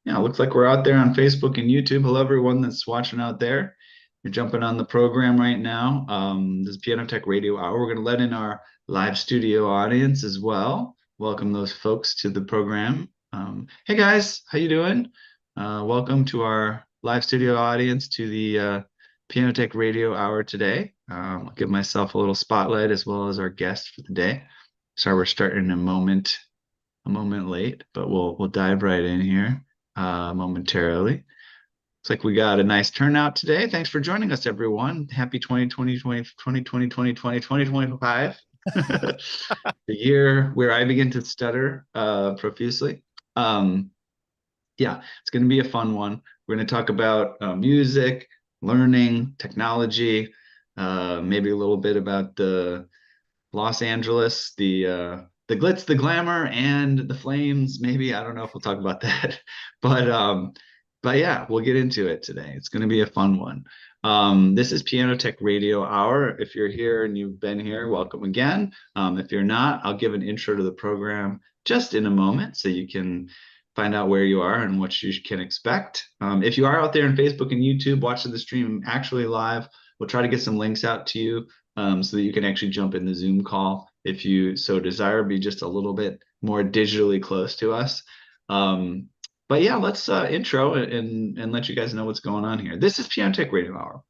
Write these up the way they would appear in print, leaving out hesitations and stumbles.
Yeah, looks like we're out there on Facebook and YouTube. Hello, everyone that's watching out there. You're jumping on the program right now. This is Piano Tech Radio Hour. We're going to let in our live studio audience as well. Welcome those folks to the program. Hey guys, how you doing? Welcome to our live studio audience to the Piano Tech Radio Hour today. I'll give myself a little spotlight as well as our guest for the day. Sorry, we're starting a moment late, but we'll dive right in here momentarily. Looks like we got a nice turnout today. Thanks for joining us, everyone. Happy 2020, 2025. The year where I begin to stutter profusely. Um, yeah, it's going to be a fun one. We're going to talk about music, learning, technology, maybe a little bit about the Los Angeles, the glitz, the glamour, and the flames. Maybe I don't know if we'll talk about that, but yeah, we'll get into it today. It's going to be a fun one. This is Piano Tech Radio Hour. If you're here and you've been here, welcome again. If you're not, I'll give an intro to the program just in a moment so you can find out where you are and what you can expect. If you are out there on Facebook and YouTube watching the stream actually live, we'll try to get some links out to you so that you can actually jump in the Zoom call if you so desire, be just a little bit more digitally close to us. But yeah, let's intro and let you guys know what's going on here. This is Piano Tech Radio Hour.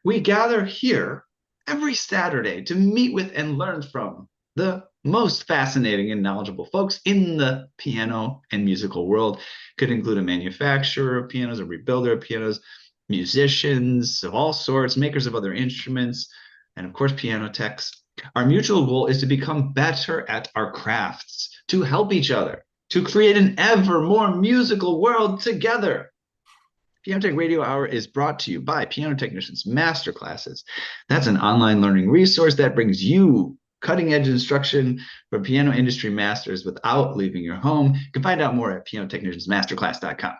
We gather here every Saturday to meet with and learn from the most fascinating and knowledgeable folks in the piano and musical world. Could include a manufacturer of pianos, a rebuilder of pianos, musicians of all sorts, makers of other instruments, and of course, piano techs. Our mutual goal is to become better at our crafts, to help each other, to create an ever more musical world together. Piano Tech Radio Hour is brought to you by Piano Technicians Masterclasses. That's an online learning resource that brings you cutting-edge instruction from piano industry masters without leaving your home. You can find out more at pianotechniciansmasterclass.com.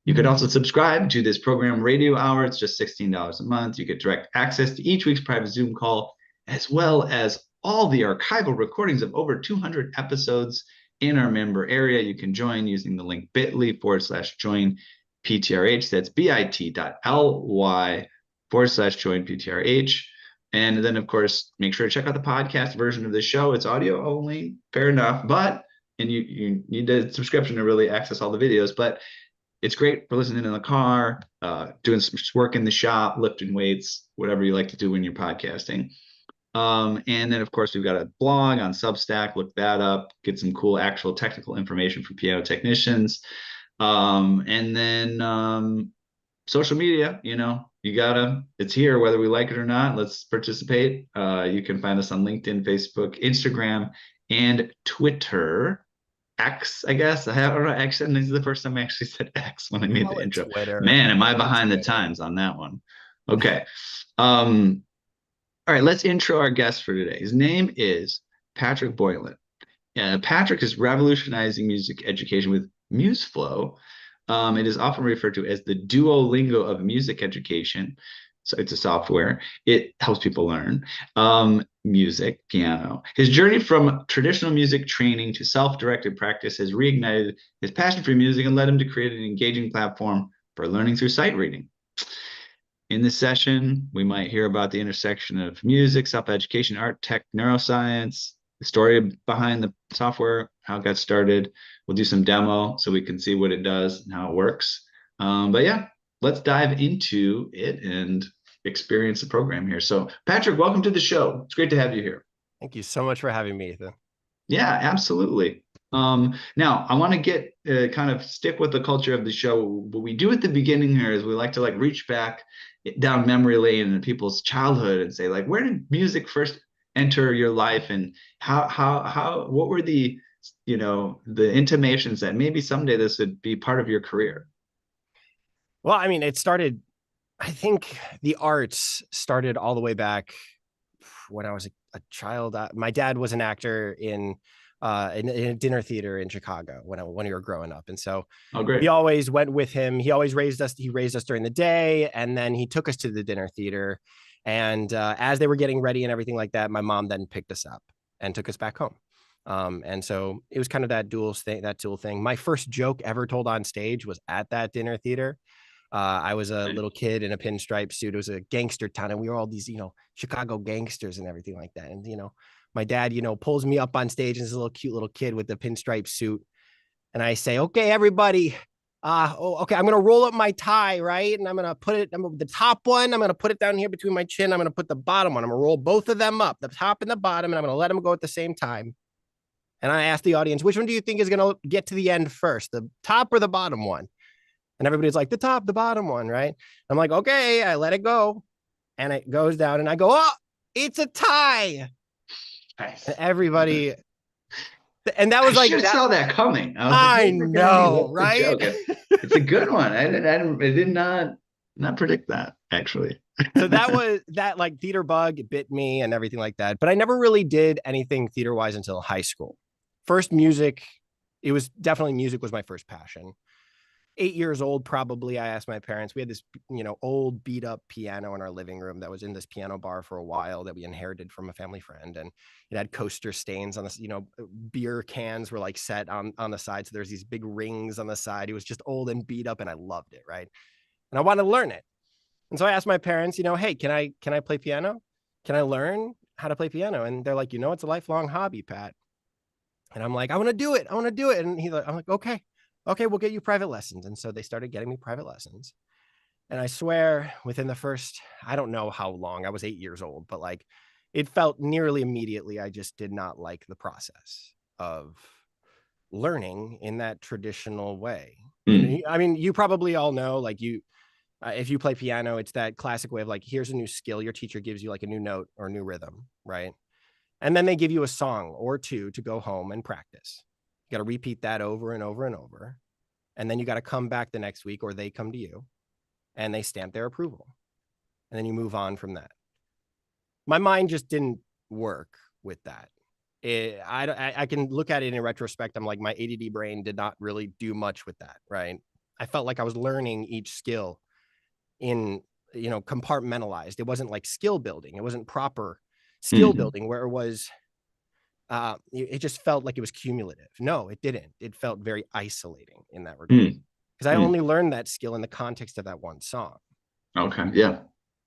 You could also subscribe to this program, Radio Hour. It's just $16 a month. You get direct access to each week's private Zoom call, as well as all the archival recordings of over 200 episodes in our member area. You can join using the link bit.ly/join PTRH. That's bit.ly/join PTRH. And then, of course, make sure to check out the podcast version of the show. It's audio only, fair enough, and you need a subscription to really access all the videos, but it's great for listening in the car, doing some work in the shop, lifting weights, whatever you like to do when you're podcasting. And then, of course, we've got a blog on Substack. Look that up. Get some cool actual technical information from piano technicians. And then social media, it's here whether we like it or not. Let's participate. You can find us on LinkedIn, Facebook, Instagram, and Twitter. X, I guess. I don't know. X, and this is the first time I actually said X when I made the intro. Twitter. Man, am I behind the times on that one? Okay. All right, let's intro our guest for today. His name is Patrick Boylan. Patrick is revolutionizing music education with MuseFlow. It is often referred to as the Duolingo of Music Education. So it's a software. It helps people learn music, piano. His journey from traditional music training to self-directed practice has reignited his passion for music and led him to create an engaging platform for learning through sight reading. In this session, we might hear about the intersection of music, self-education, art, tech, neuroscience, the story behind the software, how it got started. We'll do some demo so we can see what it does and how it works. But yeah, let's dive into it and experience the program here. So Patrick, welcome to the show. It's great to have you here. Thank you so much for having me, Ethan. Yeah, absolutely. Now I want to get kind of stick with the culture of the show. What we do at the beginning here is we like to reach back down memory lane in people's childhood and say where did music first enter your life, and how what were the the intimations that maybe someday this would be part of your career? Well, I mean, I think the arts started all the way back when I was a child. My dad was an actor in a dinner theater in Chicago when we were growing up, and so we always went with him. He always raised us. He raised us during the day, and then he took us to the dinner theater. And as they were getting ready and everything like that, my mom then picked us up and took us back home. And so it was kind of that dual thing. My first joke ever told on stage was at that dinner theater. I was a little kid in a pinstripe suit. It was a gangster town, and we were all these, Chicago gangsters and everything like that. And, my dad, pulls me up on stage as a little cute little kid with the pinstripe suit. And I say, okay, everybody, okay, I'm going to roll up my tie, right? And I'm going to put it, the top one, I'm going to put it down here between my chin. I'm going to put the bottom one. I'm going to roll both of them up, the top and the bottom, and I'm going to let them go at the same time. And I asked the audience, which one do you think is going to get to the end first, the top or the bottom one? And everybody's like, the top, the bottom one, right? I'm like, okay, I let it go. And it goes down and I go, oh, it's a tie. Nice. And everybody, and that was I like, should have saw that coming. I was like, I hey, we're gonna be, know, what's the right? joke? It's a good one. I did not predict that, actually. So that was that, like, theater bug bit me and everything like that. But I never really did anything theater wise until high school. First music, it was definitely music was my first passion. 8 years old, probably, I asked my parents. We had this, old beat up piano in our living room that was in this piano bar for a while that we inherited from a family friend. And it had coaster stains on this, beer cans were like set on the side. So there's these big rings on the side. It was just old and beat up and I loved it. Right. And I wanted to learn it. And so I asked my parents, hey, can I play piano? Can I learn how to play piano? And they're like, it's a lifelong hobby, Pat. And I'm like, I want to do it. I want to do it. And I'm like, okay, we'll get you private lessons. And so they started getting me private lessons. And I swear within the first, I don't know how long, I was 8 years old, but like it felt nearly immediately, I just did not like the process of learning in that traditional way. Mm. I mean, you probably all know, like if you play piano, it's that classic way of like, here's a new skill. Your teacher gives you like a new note or a new rhythm, right? And then they give you a song or two to go home and practice. You got to repeat that over and over and over. And then you got to come back the next week, or they come to you and they stamp their approval. And then you move on from that. My mind just didn't work with that. I can look at it in retrospect. I'm like, my ADD brain did not really do much with that, right? I felt like I was learning each skill in, compartmentalized. It wasn't like skill building. It wasn't proper skill building where it was, it just felt like it was cumulative. No, it didn't. It felt very isolating in that regard because I only learned that skill in the context of that one song. Okay. Yeah.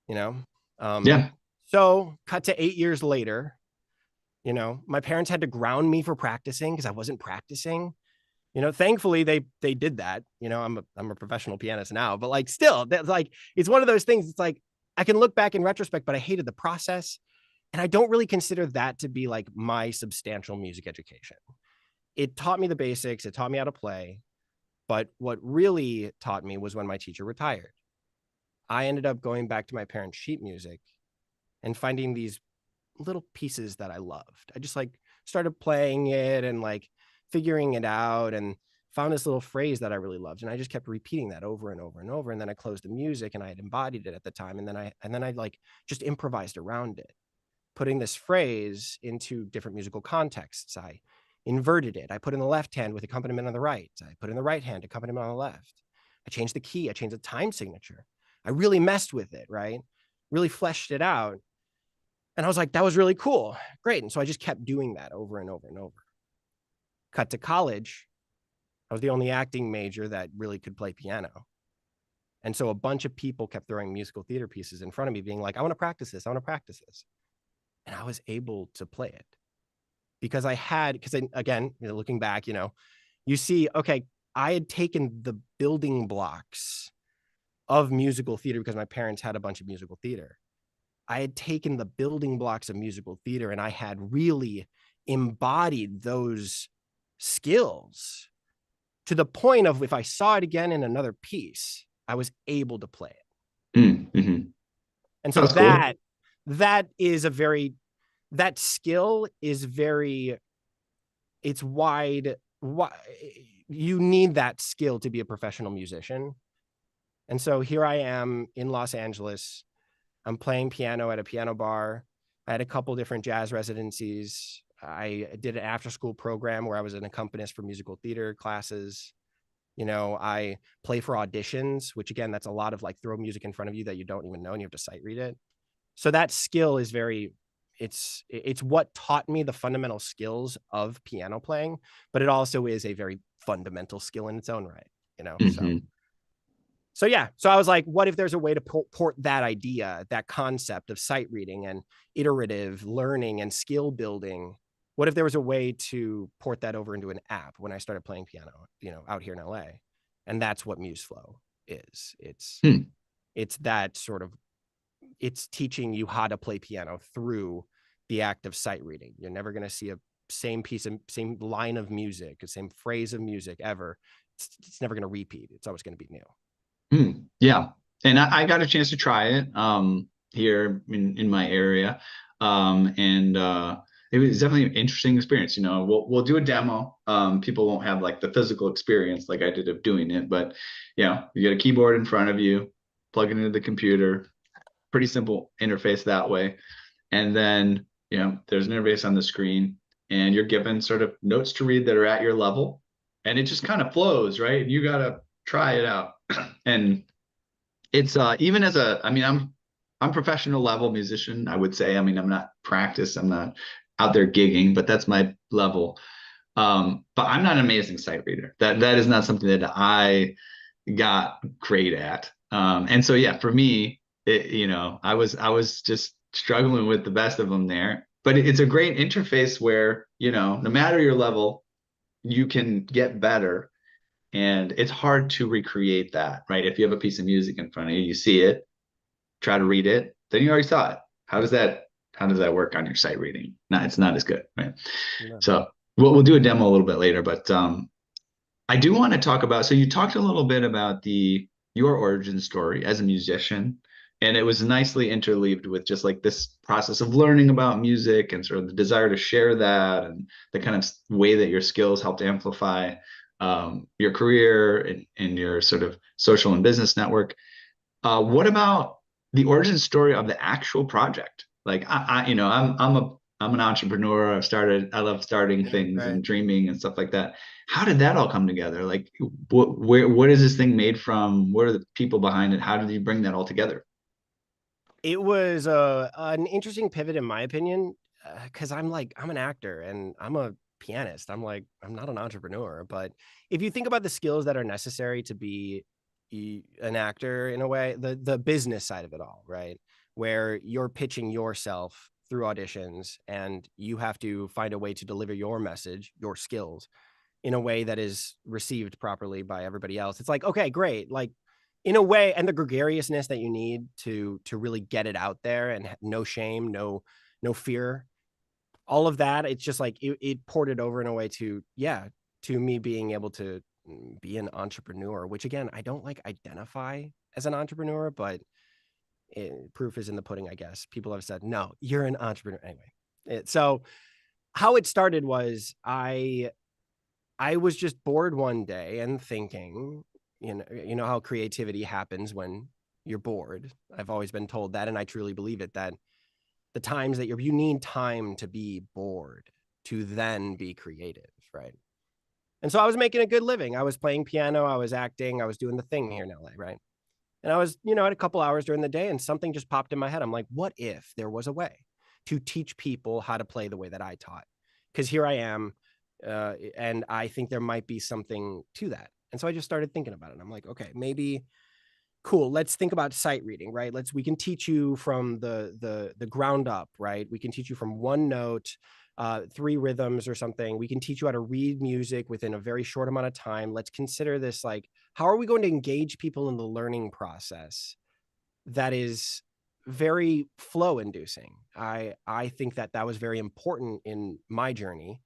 Yeah. So cut to 8 years later, my parents had to ground me for practicing because I wasn't practicing. Thankfully they did that. I'm a professional pianist now, but like still, that's like, it's one of those things. It's like I can look back in retrospect, but I hated the process. And I don't really consider that to be like my substantial music education. It taught me the basics. It taught me how to play. But what really taught me was when my teacher retired. I ended up going back to my parents' sheet music and finding these little pieces that I loved. I just like started playing it and like figuring it out and found this little phrase that I really loved. And I just kept repeating that over and over and over. And then I closed the music and I had embodied it at the time. And then I like just improvised around it, putting this phrase into different musical contexts. I inverted it. I put in the left hand with accompaniment on the right. I put in the right hand, accompaniment on the left. I changed the key. I changed the time signature. I really messed with it, right? Really fleshed it out. And I was like, that was really cool. Great. And so I just kept doing that over and over and over. Cut to college. I was the only acting major that really could play piano. And so a bunch of people kept throwing musical theater pieces in front of me, being like, I want to practice this. I want to practice this. And I was able to play it because again, looking back, you see, okay, I had taken the building blocks of musical theater because my parents had a bunch of musical theater. I had taken the building blocks of musical theater and I had really embodied those skills to the point of if I saw it again in another piece, I was able to play it. And so that is that skill is very, it's wide. You need that skill to be a professional musician. And so here I am in Los Angeles. I'm playing piano at a piano bar. I had a couple different jazz residencies. I did an after school program where I was an accompanist for musical theater classes. I play for auditions, which again, that's a lot of like throw music in front of you that you don't even know and you have to sight read it. So that skill is very, it's what taught me the fundamental skills of piano playing, but it also is a very fundamental skill in its own right, you know. Hmm. So yeah, so I was like, what if there's a way to port that idea, that concept of sight reading and iterative learning and skill building? What if there was a way to port that over into an app when I started playing piano, you know, out here in LA? And that's what MuseFlow is. Hmm. It's that sort of, it's teaching you how to play piano through the act of sight reading. You're never going to see a same line of music, the same phrase of music ever. It's never going to repeat. It's always going to be new. Hmm. Yeah. And I got a chance to try it here in my area. And it was definitely an interesting experience. You know, we'll do a demo. People won't have like the physical experience like I did of doing it, but you know, you get a keyboard in front of you, plug it into the computer, pretty simple interface that way. And then, you know, there's an interface on the screen and you're given sort of notes to read that are at your level. And it just kind of flows, right? You got to try it out. And it's even as a, I mean, I'm professional level musician, I would say. I mean, I'm not practiced, I'm not out there gigging, but that's my level. But I'm not an amazing sight reader. That is not something that I got great at. And so yeah, for me, you know, I was just struggling with the best of them there. But it's a great interface where, you know, no matter your level, you can get better. And it's hard to recreate that, right? If you have a piece of music in front of you, you see it, try to read it, then you already saw it. How does that work on your sight reading? No, it's not as good, right? Yeah. So we'll do a demo a little bit later, but I do want to talk about, so you talked a little bit about your origin story as a musician, and it was nicely interleaved with just like this process of learning about music and sort of the desire to share that and the kind of way that your skills helped amplify your career and your sort of social and business network. What about the origin story of the actual project? Like you know, I'm an entrepreneur. I love starting things Right. and dreaming and stuff like that. How did that all come together? Like, what is this thing made from? What are the people behind it? How did you bring that all together? It was an interesting pivot, in my opinion, because I'm an actor and I'm a pianist. I'm not an entrepreneur, but if you think about the skills that are necessary to be an actor in a way, the business side of it all, right? Where you're pitching yourself through auditions and you have to find a way to deliver your message, your skills in a way that is received properly by everybody else. It's like, okay, great. Like in a way, and the gregariousness that you need to really get it out there and no shame, no fear, all of that. It's just like it ported over in a way to, yeah, to me being able to be an entrepreneur, which again, I don't like identify as an entrepreneur, but proof is in the pudding, I guess. People have said, no, you're an entrepreneur. Anyway, so how it started was I was just bored one day and thinking, you know how creativity happens when you're bored. I've always been told that, and I truly believe it, that the times that you need time to be bored to then be creative, right? And so I was making a good living. I was playing piano, I was acting, I was doing the thing here in LA, right? And I was, you know, at a couple hours during the day and something just popped in my head. I'm like, what if there was a way to teach people how to play the way that I taught? Because here I am, and I think there might be something to that. And so I just started thinking about it. I'm like, okay, maybe cool. Let's think about sight reading, right? We can teach you from the ground up, right? We can teach you from one note, three rhythms or something. We can teach you how to read music within a very short amount of time. Let's consider this like, how are we going to engage people in the learning process that is very flow inducing? I think that was very important in my journey.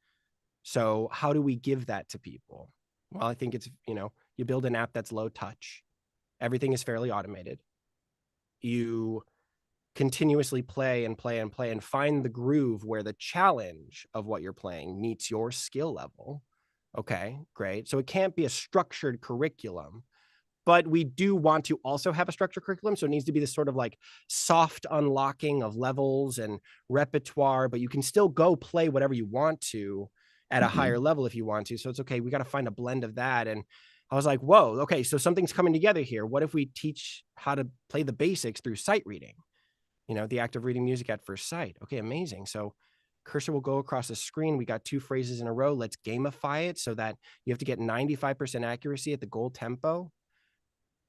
So how do we give that to people? Well, I think it's, you know, you build an app that's low touch. Everything is fairly automated. You continuously play and play and play and find the groove where the challenge of what you're playing meets your skill level. Okay, great. So it can't be a structured curriculum, but we do want to also have a structured curriculum. So it needs to be this sort of like soft unlocking of levels and repertoire, but you can still go play whatever you want to at a higher Hmm. level if you want to. So it's okay. We got to find a blend of that. And I was like, whoa, okay, so something's coming together here. What if we teach how to play the basics through sight reading? The act of reading music at first sight. Okay, amazing. So cursor will go across the screen. We got 2 phrases in a row. Let's gamify it so that you have to get 95% accuracy at the goal tempo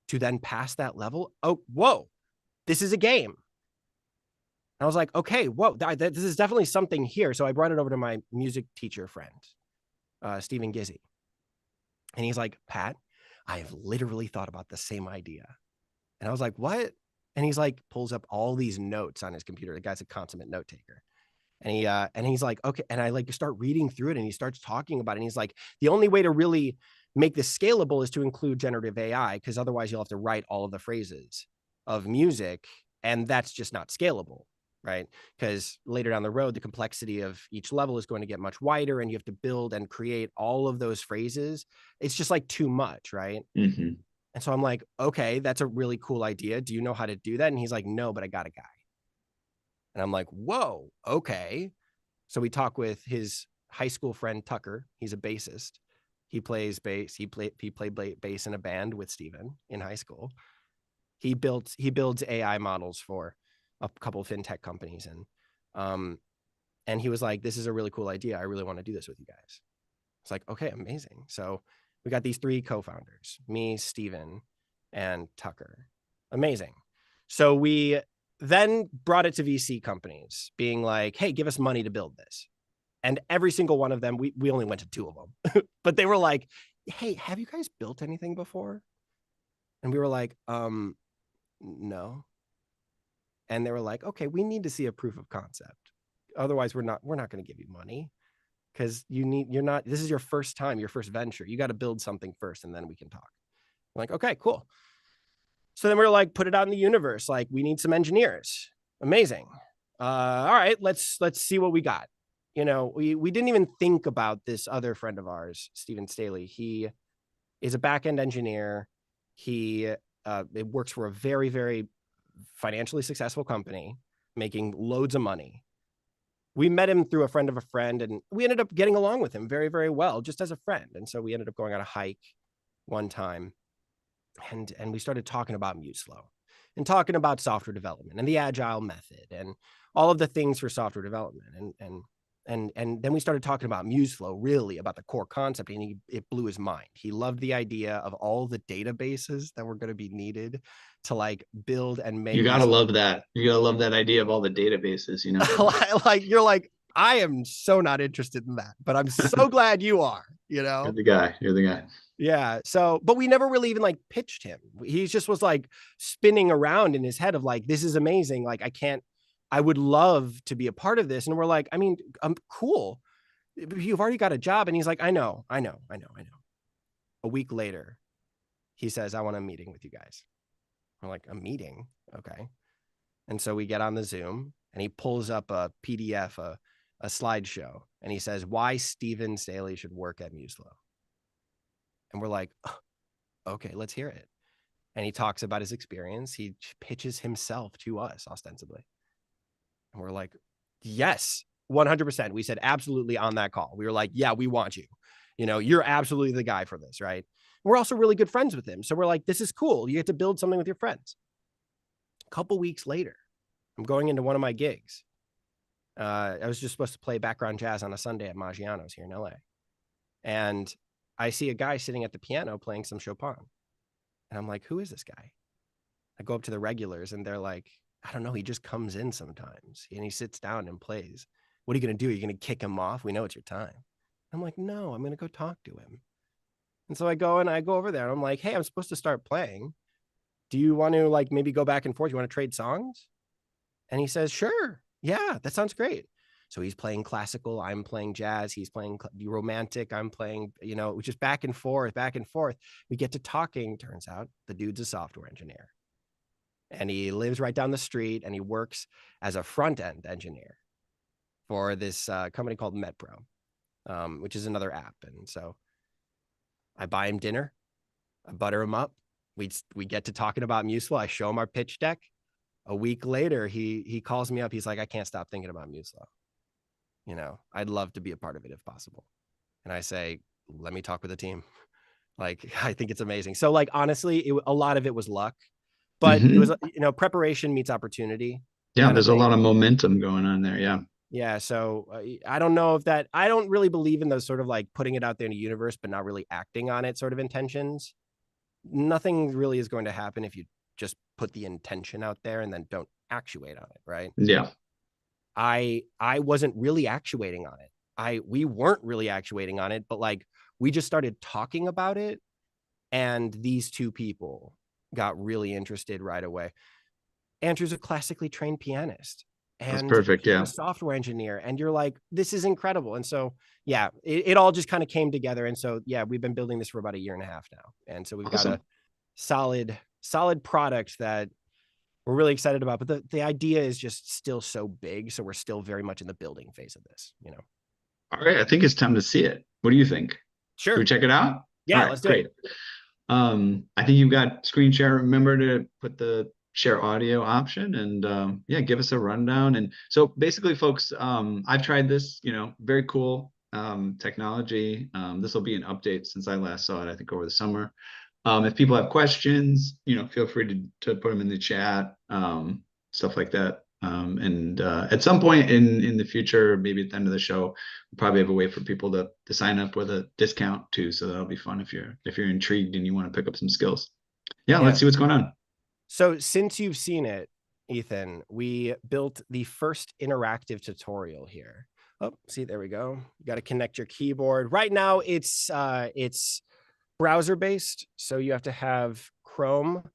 to then pass that level. Oh, whoa, this is a game. I was like, okay, whoa, this is definitely something here. So I brought it over to my music teacher friend, Stephen Gizzy. And he's like, Pat, I have literally thought about the same idea. And I was like, what? And he's like, pulls up all these notes on his computer. The guy's a consummate note taker. And he's like, okay. And I like start reading through it and he starts talking about it. And he's like, the only way to really make this scalable is to include generative AI, because otherwise you'll have to write all of the phrases of music. And that's just not scalable, right? Because later down the road, the complexity of each level is going to get much wider and you have to build and create all of those phrases. It's just like too much, right? Mm-hmm. And so I'm like, okay, that's a really cool idea. Do you know how to do that? And he's like, no, but I got a guy. And I'm like, whoa, okay. So we talk with his high school friend, Tucker. He's a bassist. He plays bass. He played bass in a band with Steven in high school. He builds AI models for a couple of fintech companies. And he was like, this is a really cool idea. I really want to do this with you guys. It's like, okay, amazing. So we got these 3 co-founders, me, Steven, and Tucker. Amazing. So we then brought it to VC companies being like, hey, give us money to build this. And every single one of them, we only went to 2 of them, but they were like, hey, have you guys built anything before? And we were like, no. And they were like, okay, we need to see a proof of concept. Otherwise, we're not going to give you money, because this is your first time, your first venture. You got to build something first and then we can talk. I'm like, okay, cool. So then we were like, put it out in the universe. Like, we need some engineers. Amazing. All right, let's see what we got. We didn't even think about this other friend of ours, Stephen Staley. He is a back-end engineer. He it works for a very, very financially successful company, making loads of money. We met him through a friend of a friend, and we ended up getting along with him very, very well, just as a friend. And so we ended up going on a hike one time, and we started talking about MuseFlow and talking about software development and the agile method and all of the things for software development. And then we started talking about MuseFlow, really about the core concept, and it blew his mind. He loved the idea of all the databases that were going to be needed to like build and make. You gotta love that. You gotta love that idea of all the databases, you know? Like, you're like, I am so not interested in that, but I'm so glad you are, You're the guy. You're the guy. Yeah. So, but we never really even like pitched him. He just was like spinning around in his head of like, this is amazing. Like, I would love to be a part of this. And we're like, I mean, I'm cool. You've already got a job. And he's like, I know. A week later, he says, I want a meeting with you guys. We're like, a meeting? Okay. And so we get on the Zoom and he pulls up a PDF, a slideshow, and he says, why Stephen Staley should work at MuseFlow. And we're like, oh, okay, let's hear it. And he talks about his experience. He pitches himself to us ostensibly. And we're like, yes, 100%. We said absolutely on that call. We were like, yeah, we want you. You're absolutely the guy for this, right? We're also really good friends with him. So we're like, this is cool. You get to build something with your friends. A couple weeks later, I'm going into one of my gigs. I was just supposed to play background jazz on a Sunday at Maggiano's here in LA. And I see a guy sitting at the piano playing some Chopin. And I'm like, who is this guy? I go up to the regulars and they're like, I don't know. He just comes in sometimes and he sits down and plays. What are you going to do? Are you going to kick him off? We know it's your time. I'm like, no, I'm going to go talk to him. And so I go over there and I'm like, hey, I'm supposed to start playing. Do you want to like maybe go back and forth? You want to trade songs? And he says, sure. Yeah, that sounds great. So he's playing classical, I'm playing jazz, he's playing romantic, I'm playing, just back and forth, back and forth. We get to talking. Turns out the dude's a software engineer. And he lives right down the street and he works as a front-end engineer for this company called MedPro, which is another app. And so I buy him dinner, I butter him up. We get to talking about MuseFlow. I show him our pitch deck. A week later, he calls me up. He's like, I can't stop thinking about MuseFlow. I'd love to be a part of it if possible. And I say, let me talk with the team. Like, I think it's amazing. So like, honestly, a lot of it was luck, but it was, preparation meets opportunity. Yeah, kind of there's a thing. lot of momentum going on there. Yeah. Yeah, so I don't know if that, I don't really believe in those sort of like putting it out there in the universe, but not really acting on it sort of intentions. Nothing really is going to happen if you just put the intention out there and then don't actuate on it, right? Yeah. I wasn't really actuating on it. We weren't really actuating on it, but like we just started talking about it, and these two people got really interested right away. Andrew's a classically trained pianist, That's and perfect. he's a Yeah. software engineer, and you're like, this is incredible. And so yeah, it all just kind of came together. And so yeah, we've been building this for about a year and a half now, and so we've got a Awesome. solid product that we're really excited about. But the idea is just still so big, so we're still very much in the building phase of this, you know. All right. I think it's time to see it. What do you think? Should we Sure. check it out? All Yeah, right, let's do it. great. I think you've got screen share. Remember to put the share audio option and yeah, give us a rundown. And so basically, folks, I've tried this, very cool technology. This will be an update since I last saw it, I think over the summer. If people have questions, feel free to put them in the chat, stuff like that. And at some point in the future, maybe at the end of the show, we'll probably have a way for people to sign up with a discount too. So that'll be fun if you're intrigued and you want to pick up some skills. Yeah, let's Yeah. see what's going on. So since you've seen it, Ethan, we built the first interactive tutorial here. Oh, see, there we go. You got to connect your keyboard. Right now it's browser based, so you have to have Chrome. Let's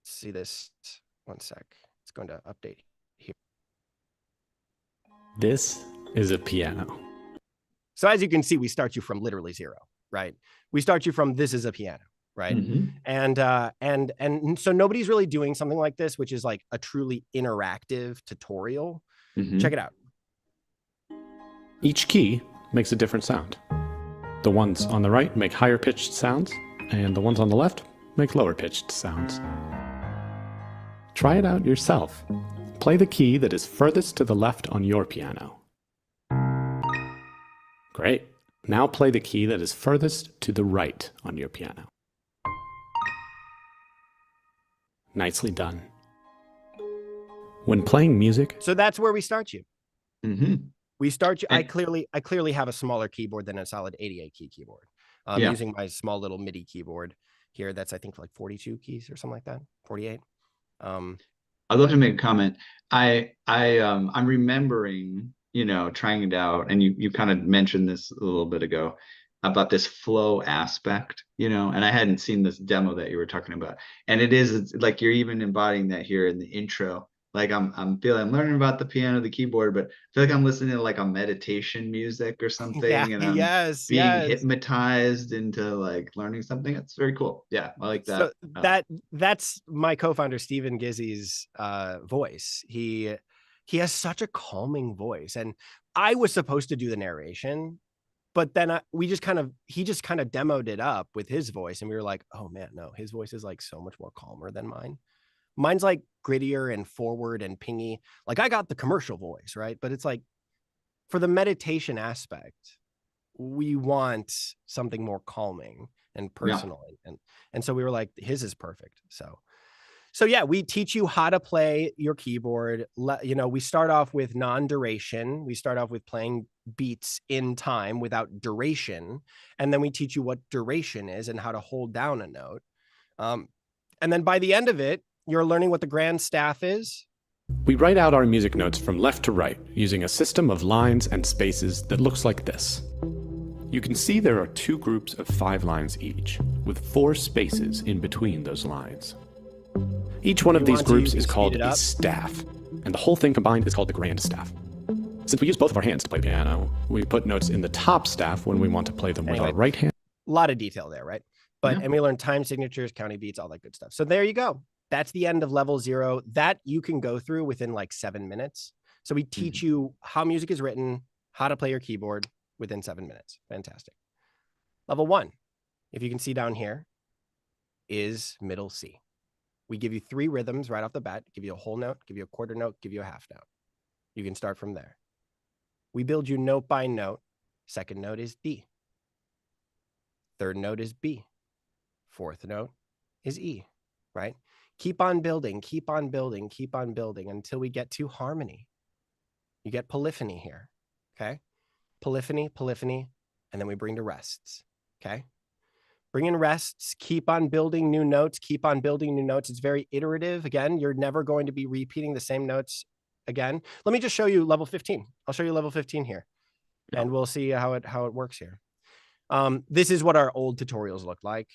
see this. One sec. It's going to update here. This is a piano. So as you can see, we start you from literally zero, right? We start you from this is a piano, right? Mhm. And so nobody's really doing something like this, which is like a truly interactive tutorial. Mhm. Check it out. Each key makes a different sound. The ones on the right make higher pitched sounds, and the ones on the left make lower pitched sounds. Try it out yourself. Play the key that is furthest to the left on your piano. Great. Now play the key that is furthest to the right on your piano. Nicely done. When playing music, So that's where we start you. Mhm. We start you. I And- clearly have a smaller keyboard than a solid 88 key keyboard. I'm Yeah. using my small little MIDI keyboard here. That's I think like 42 keys or something like that. 48. I'd love to make a comment. I'm remembering, trying it out, and you kind of mentioned this a little bit ago about this flow aspect, and I hadn't seen this demo that you were talking about. And it's like you're even embodying that here in the intro. Like I'm learning about the piano, the keyboard, but I feel like I'm listening to like a meditation music or Yeah. something, and I'm Yes. being Yes. hypnotized into like learning something. That's very cool. Yeah, I like that. So that's my co-founder Stephen Gizzy's voice. He has such a calming voice, and I was supposed to do the narration, but then he just kind of demoed it up with his voice, and we were like, oh man, no, his voice is like so much more calmer than mine. Mine's like grittier and forward and pingy. Like I got the commercial voice, right? But it's like for the meditation aspect, we want something more calming and Yeah. personal, and so we were like, his is perfect. So yeah, we teach you how to play your keyboard. We start off with non-duration. We start off with playing beats in time without duration, and then we teach you what duration is and how to hold down a note. And then by the end of it, you're learning what the grand staff is. we write out our music notes from left to right using a system of lines and spaces that looks like this. You can see there are two groups of 5 lines each, with 4 spaces in between those lines. Each one of these groups is called a staff, and the whole thing combined is called the grand staff. Since we use both of our hands to play piano, we put notes in the top staff when we want to play them with our right hand. A lot of detail there, right? And we learn time signatures, counting beats, all that good stuff. So there you go. That's the end of level 0. That you can go through within like 7 minutes. So we teach you how music is written, how to play your keyboard within 7 minutes. Fantastic. Level 1, if you can see down here, is middle C. We give you 3 rhythms right off the bat, give you a whole note, give you a quarter note, give you a half note. You can start from there. We build you note by note. Second note is D. Third note is B. Fourth note is E. right? Keep on building, keep on building, keep on building until we get to harmony. You get polyphony here, okay? Polyphony, polyphony, and then we bring to rests, okay? Bring in rests, keep on building new notes, keep on building new notes. It's very iterative. Again, you're never going to be repeating the same notes again. Let me just show you level 15. I'll show you level 15 here, and we'll see how it works here. This is what our old tutorials look like.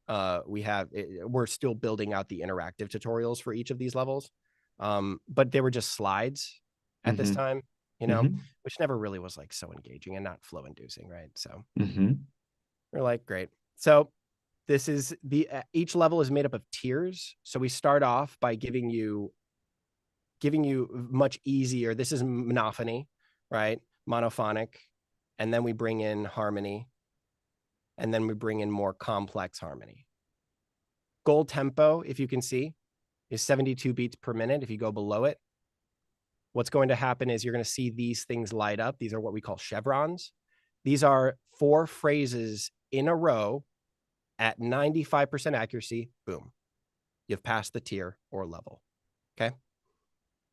We're still building out the interactive tutorials for each of these levels. But they were just slides at this time, which never really was like so engaging and not flow inducing, right? So we're like, great. So this is each level is made up of tiers. So we start off by giving you much easier. This is monophony, right? Monophonic. And then we bring in harmony. And then we bring in more complex harmony. Goal tempo, if you can see, is 72 beats per minute. If you go below it, what's going to happen is you're going to see these things light up. These are what we call chevrons. These are 4 phrases in a row at 95% accuracy. Boom. You've passed the tier or level. Okay.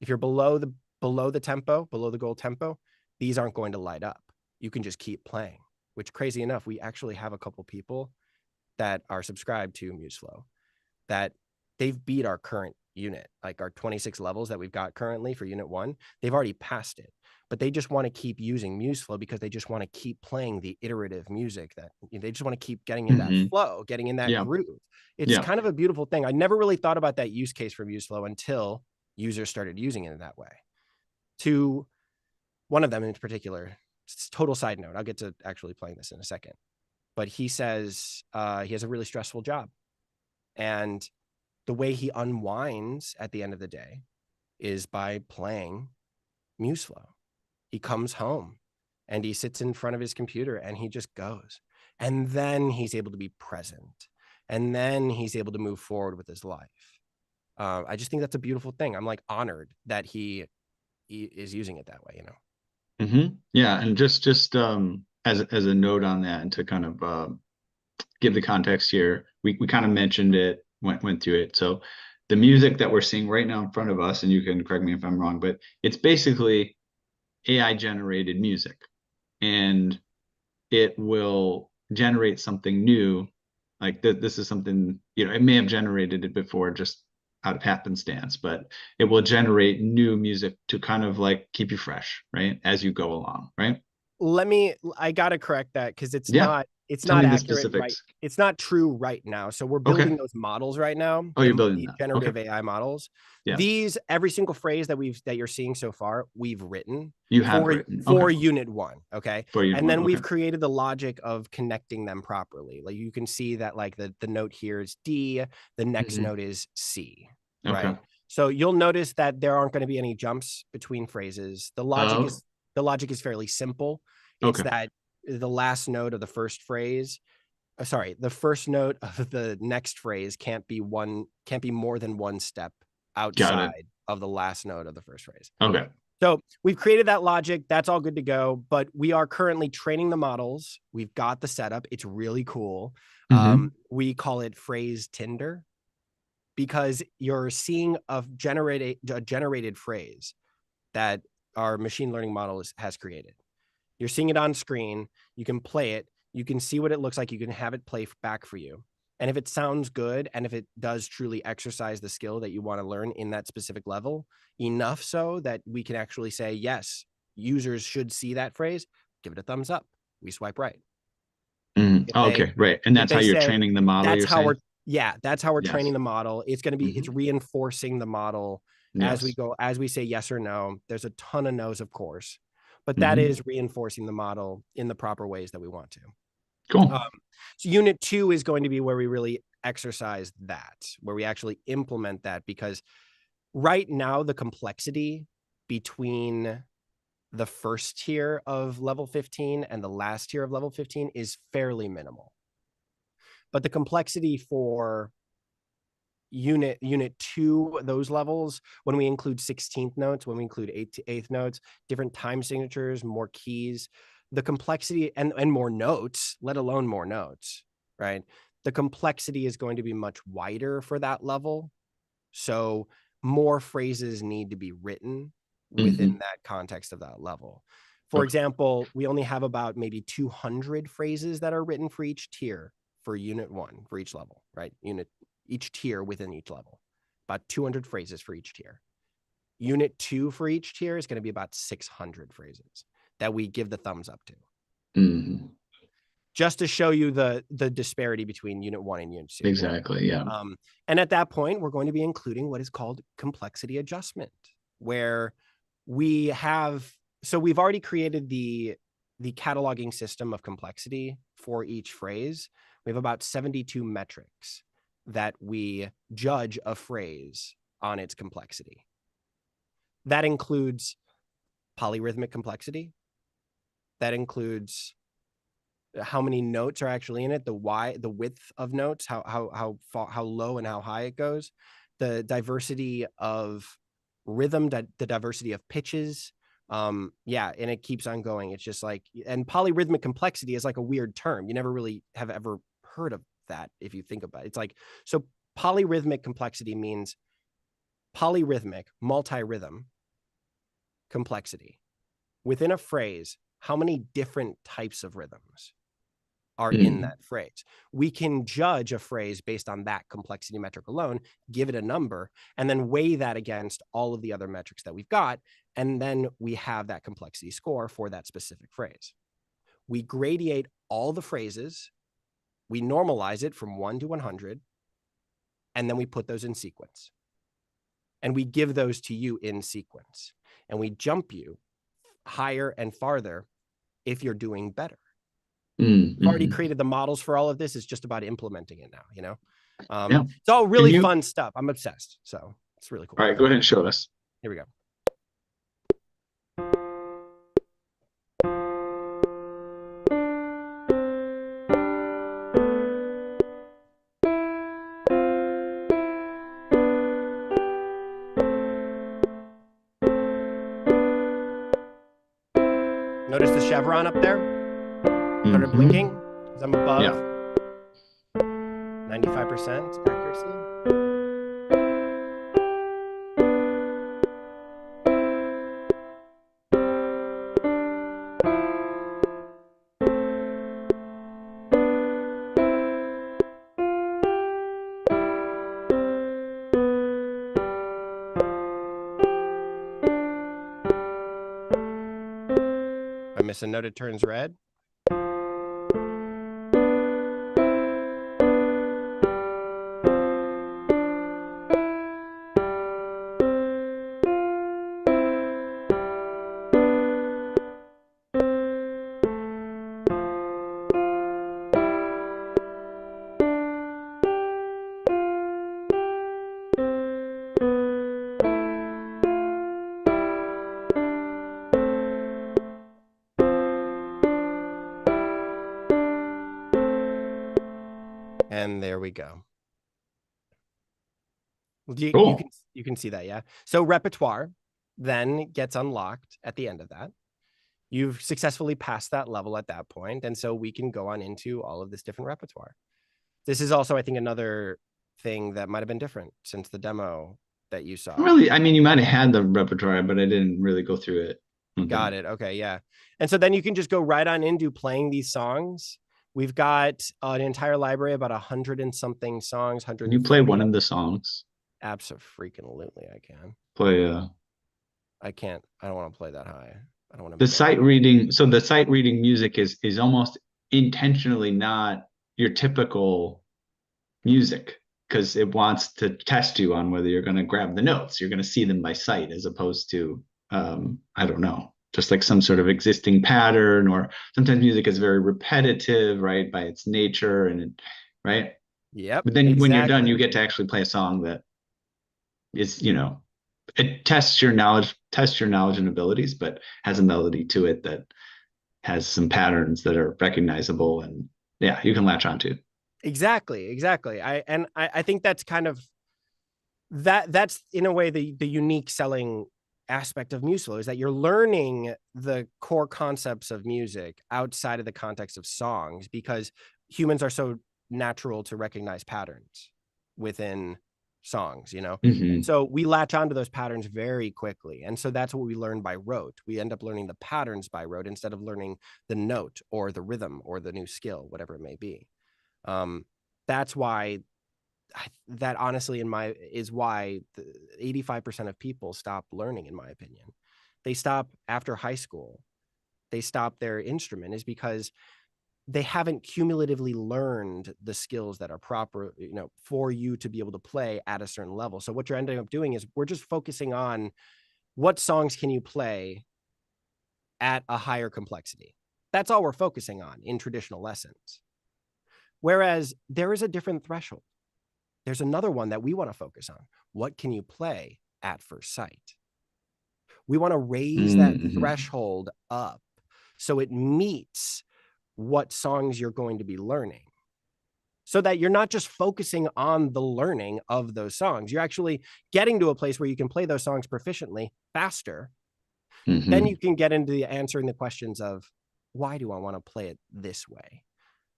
If you're below the tempo, below the goal tempo, these aren't going to light up. You can just keep playing, which, crazy enough, we actually have a couple people that are subscribed to MuseFlow that they've beat our current unit, like our 26 levels that we've got currently for unit 1. They've already passed it, but they just want to keep using MuseFlow because they just want to keep playing the iterative music that they just want to keep getting in that flow, getting in that groove. It's kind of a beautiful thing. I never really thought about that use case for MuseFlow until users started using it in that way. To one of them in particular, it's a total side note. I'll get to actually playing this in a second. But he says he has a really stressful job. And the way he unwinds at the end of the day is by playing MuseFlow. He comes home and he sits in front of his computer and he just goes. And then he's able to be present. And then he's able to move forward with his life. I just think that's a beautiful thing. I'm like honored that he is using it that way, Yeah, and just as a note on that, and to kind of give the context here, we kind of mentioned it, went through it. So the music that we're seeing right now in front of us, and you can correct me if I'm wrong, but it's basically AI generated music, and it will generate something new. Like this is something, it may have generated it before just out of happenstance, but it will generate new music to kind of like keep you fresh, right, as you go along, right? I gotta correct that because it's not accurate, right? It's not true right now. So we're building those models right now. Oh, you're building that. Generative AI models. Yeah. These, every single phrase that you're seeing so far, we've written. You have written for unit 1, okay? For unit and then 1, we've created the logic of connecting them properly. Like you can see that like the note here is D, the next note is C, right? So you'll notice that there aren't going to be any jumps between phrases. The logic is fairly simple. It's that the last note of the first phrase, the first note of the next phrase can't be more than one step outside of the last note of the first phrase. Okay. So we've created that logic. That's all good to go. But we are currently training the models. We've got the setup. It's really cool. We call it phrase Tinder because you're seeing a generated phrase that our machine learning model has created. You're seeing it on screen. You can play it. You can see what it looks like. You can have it play back for you. And if it sounds good, and if it does truly exercise the skill that you want to learn in that specific level, enough so that we can actually say, yes, users should see that phrase, give it a thumbs up. We swipe right. Right. And that's how you're training the model. That's how we're training the model. It's going to be, it's reinforcing the model as we go, as we say yes or no. There's a ton of no's, of course. But that is reinforcing the model in the proper ways that we want to. Cool. So unit 2 is going to be where we really exercise that, where we actually implement that, because right now the complexity between the first tier of level 15 and the last tier of level 15 is fairly minimal. But the complexity for unit 2, those levels, when we include 16th notes, when we include 8th notes, different time signatures, more keys, the complexity and more notes, let alone more notes, right? the complexity is going to be much wider for that level. So more phrases need to be written within that context of that level. For example, we only have about maybe 200 phrases that are written for each tier for unit 1 for each level, right? Each tier within each level, about 200 phrases for each tier. Unit 2 for each tier is going to be about 600 phrases that we give the thumbs up to. Just to show you the disparity between unit 1 and unit 2. Exactly. Yeah. And at that point, we're going to be including what is called complexity adjustment, where we have, so we've already created the cataloging system of complexity for each phrase. We have about 72 metrics that we judge a phrase on its complexity. That includes polyrhythmic complexity. That includes how many notes are actually in it, the width of notes, how low and how high it goes, the diversity of rhythm, the diversity of pitches. Yeah, and it keeps on going. It's just like, and polyrhythmic complexity is like a weird term. You never really have ever heard of that if you think about it. It's like, so polyrhythmic complexity means polyrhythmic, multi-rhythm complexity. Within a phrase, how many different types of rhythms are in that phrase? We can judge a phrase based on that complexity metric alone, give it a number, and then weigh that against all of the other metrics that we've got. And then we have that complexity score for that specific phrase. We gradiate all the phrases, we normalize it from 1 to 100, and then we put those in sequence. And we give those to you in sequence. And we jump you higher and farther if you're doing better. We've already created the models for all of this. It's just about implementing it now, you know? It's all really fun stuff. I'm obsessed. So it's really cool. All right, go ahead and show us. Here we go. Notice the chevron up there? Started blinking because I'm above 95% accuracy. If I miss a note, it turns red. And there we go. Cool. You can see that, yeah. So repertoire then gets unlocked at the end of that. You've successfully passed that level at that point, and so we can go on into all of this different repertoire. This is also, I think, another thing that might have been different since the demo that you saw. Really, I mean, you might have had the repertoire, but I didn't really go through it. Got it. Okay, yeah. And so then you can just go right on into playing these songs. We've got an entire library, about 100 and something songs. Can you play one of the songs? Absolutely, I can. Play. I can't. I don't want to play that high. I don't want to. The sight reading. So the sight reading music is almost intentionally not your typical music because it wants to test you on whether you're going to grab the notes. You're going to see them by sight as opposed to I don't know, just like some sort of existing pattern, or sometimes music is very repetitive, right, by its nature, and right. Yep. But then when you're done, you get to actually play a song that is, you know, it tests your knowledge and abilities, but has a melody to it that has some patterns that are recognizable, and yeah, you can latch onto. Exactly. I think that's kind of that's in a way the unique selling aspect of MuseFlow, is that you're learning the core concepts of music outside of the context of songs, because humans are so natural to recognize patterns within songs, you know? Mhm. And so we latch onto those patterns very quickly. And so that's what we learn by rote. We end up learning the patterns by rote instead of learning the note or the rhythm or the new skill, whatever it may be. That's why that honestly is why 85% of people stop learning, in my opinion. They stop after high school. They stop their instrument is because they haven't cumulatively learned the skills that are proper, you know, for you to be able to play at a certain level. So what you're ending up doing is we're just focusing on what songs can you play at a higher complexity. That's all we're focusing on in traditional lessons. Whereas there is a different threshold. There's another one that we want to focus on. What can you play at first sight? We want to raise that threshold up so it meets what songs you're going to be learning, so that you're not just focusing on the learning of those songs. You're actually getting to a place where you can play those songs proficiently faster. Then you can get into the answering the questions of, why do I want to play it this way?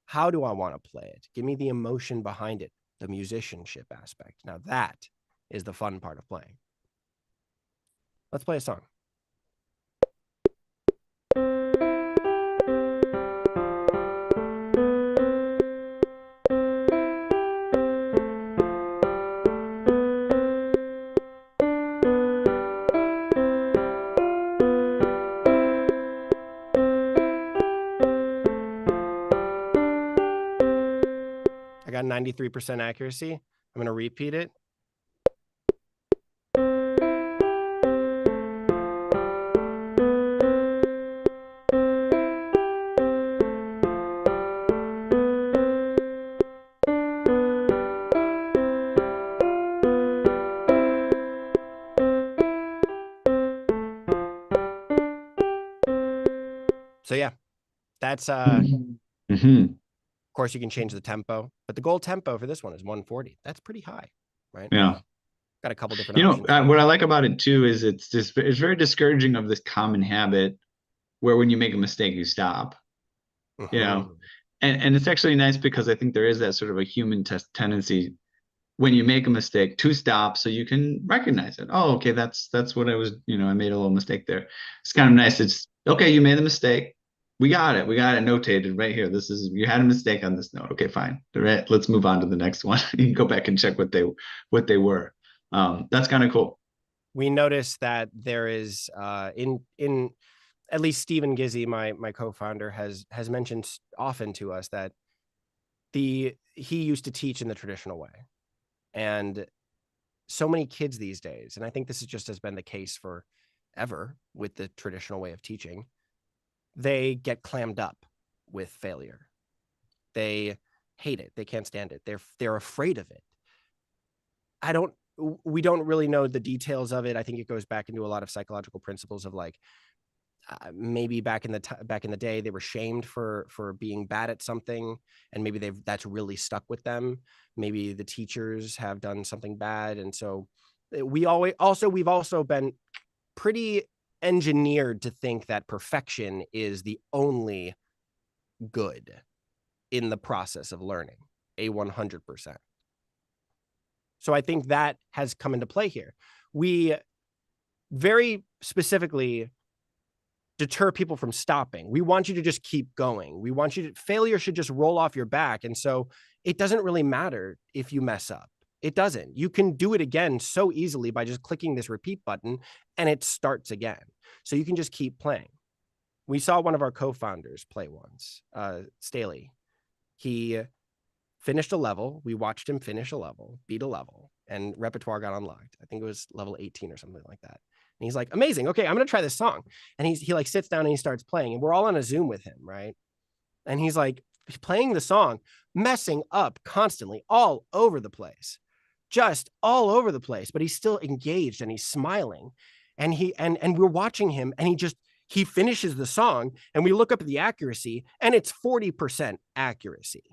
How do I want to play it? Give me the emotion behind it, the musicianship aspect. Now that is the fun part of playing. Let's play a song. I got 93% accuracy. I'm going to repeat it. So yeah, that's of course you can change the tempo, but the goal tempo for this one is 140. That's pretty high, right? Yeah. Got a couple different options. What I like about it too is it's very discouraging of this common habit where when you make a mistake, you stop, you know, and it's actually nice because I think there is that sort of a human tendency when you make a mistake to stop so you can recognize it. Oh, okay, that's what I was, I made a little mistake there. It's kind of nice. It's okay, you made the mistake. We got it notated right here. You had a mistake on this note. Okay, fine. All right, let's move on to the next one. You can go back and check what they were. That's kind of cool. We noticed that there is in at least Stephen Gizzy, my co-founder, has mentioned often to us that he used to teach in the traditional way. And so many kids these days, and I think this has been the case forever with the traditional way of teaching, they get clammed up with failure. They hate it. They can't stand it. They're afraid of it. We don't really know the details of it. I think it goes back into a lot of psychological principles of like, maybe back in the day they were shamed for being bad at something, and maybe that's really stuck with them. Maybe the teachers have done something bad, and so we've also been pretty engineered to think that perfection is the only good in the process of learning, 100%. So I think that has come into play here. We very specifically deter people from stopping. We want you to just keep going. Failure should just roll off your back. And so it doesn't really matter if you mess up. It doesn't. You can do it again so easily by just clicking this repeat button and it starts again. So you can just keep playing. We saw one of our co-founders play once, Staley. He finished a level. We watched him finish a level, beat a level, and repertoire got unlocked. I think it was level 18 or something like that. And he's like, amazing. Okay, I'm going to try this song. And he like sits down and he starts playing, and we're all on a Zoom with him, right? And he's like playing the song, messing up constantly all over the place, just all over the place. But he's still engaged and he's smiling. And we're watching him, and he finishes the song, and we look up at the accuracy, and it's 40% accuracy.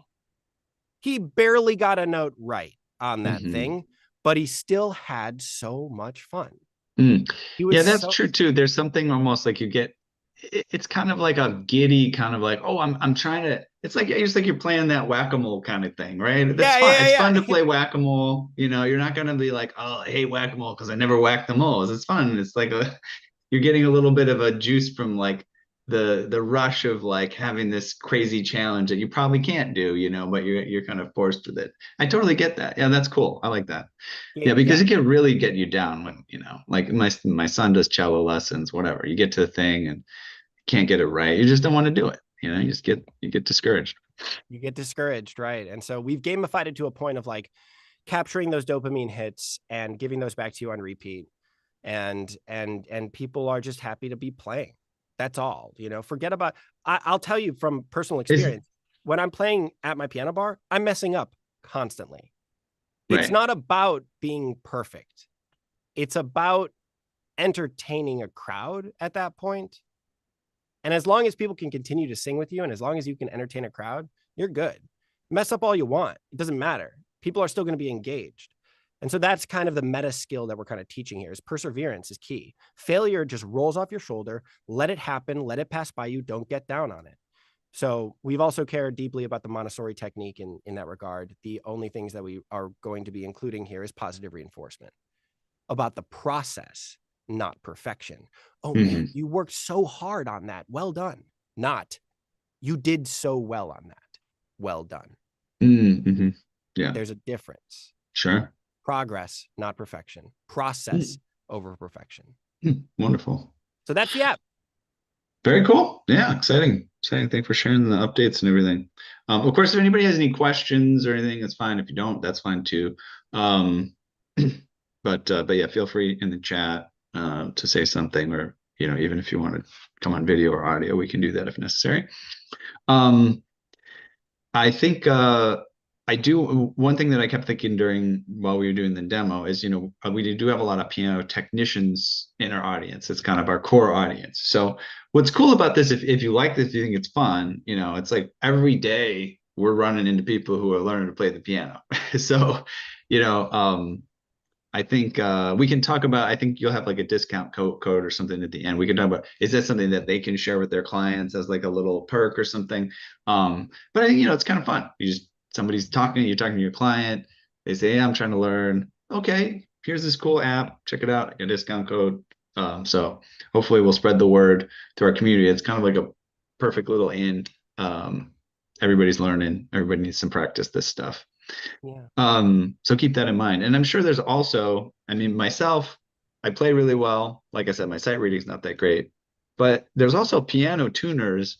He barely got a note right on that thing, but he still had so much fun. Yeah, that's true too. There's something almost like you get it's kind of like a giddy kind of like, oh, I'm trying to, it's like you're playing that whack-a-mole kind of thing, right? That's Yeah, fun. It's yeah, fun to yeah. play whack-a-mole. You're not gonna be like, oh, I hate whack-a-mole because I never whacked the moles. It's fun. It's like you're getting a little bit of a juice from like the rush of like having this crazy challenge that you probably can't do, but you're kind of forced with it. I totally get that. Yeah, that's cool. I like that. Yeah, because Yeah. it can really get you down when, like my son does cello lessons, whatever. You get to the thing and can't get it right. You just don't want to do it. You get discouraged. You get discouraged, right? And so we've gamified it to a point of like capturing those dopamine hits and giving those back to you on repeat. And people are just happy to be playing. That's all, forget about, I'll tell you from personal experience, when I'm playing at my piano bar, I'm messing up constantly. It's Right. not about being perfect. It's about entertaining a crowd at that point. And as long as people can continue to sing with you, and as long as you can entertain a crowd, you're good. Mess up all you want. It doesn't matter. People are still going to be engaged. And so that's kind of the meta skill that we're kind of teaching here is perseverance is key. Failure just rolls off your shoulder. Let it happen. Let it pass by you. Don't get down on it. So we've also cared deeply about the Montessori technique in that regard. The only things that we are going to be including here is positive reinforcement about the process, not perfection. Oh man, you worked so hard on that. Well done. Not, you did so well on that. Well done. Mm-hmm. Yeah. There's a difference. Sure. Progress, not perfection. Process over perfection. Wonderful. So that's the app. Very cool. Yeah, exciting. Exciting. Thanks for sharing the updates and everything. Of course, if anybody has any questions or anything, that's fine. If you don't, that's fine too. But yeah, feel free in the chat to say something, or even if you want to come on video or audio, we can do that if necessary. I think I do one thing that I kept thinking while we were doing the demo is, we do have a lot of piano technicians in our audience. It's kind of our core audience. So what's cool about this, if you like this, if you think it's fun, it's like every day we're running into people who are learning to play the piano. So, I think we can talk about, I think you'll have like a discount code or something at the end. We can talk about, is that something that they can share with their clients as like a little perk or something? But I think, it's kind of fun. Somebody's talking, you're talking to your client. They say, hey, I'm trying to learn. Okay, here's this cool app. Check it out, a discount code. So hopefully we'll spread the word to our community. It's kind of like a perfect little end. Everybody's learning. Everybody needs some practice this stuff. Yeah. So keep that in mind. And I'm sure there's also, myself, I play really well. Like I said, my sight reading's not that great, but there's also piano tuners.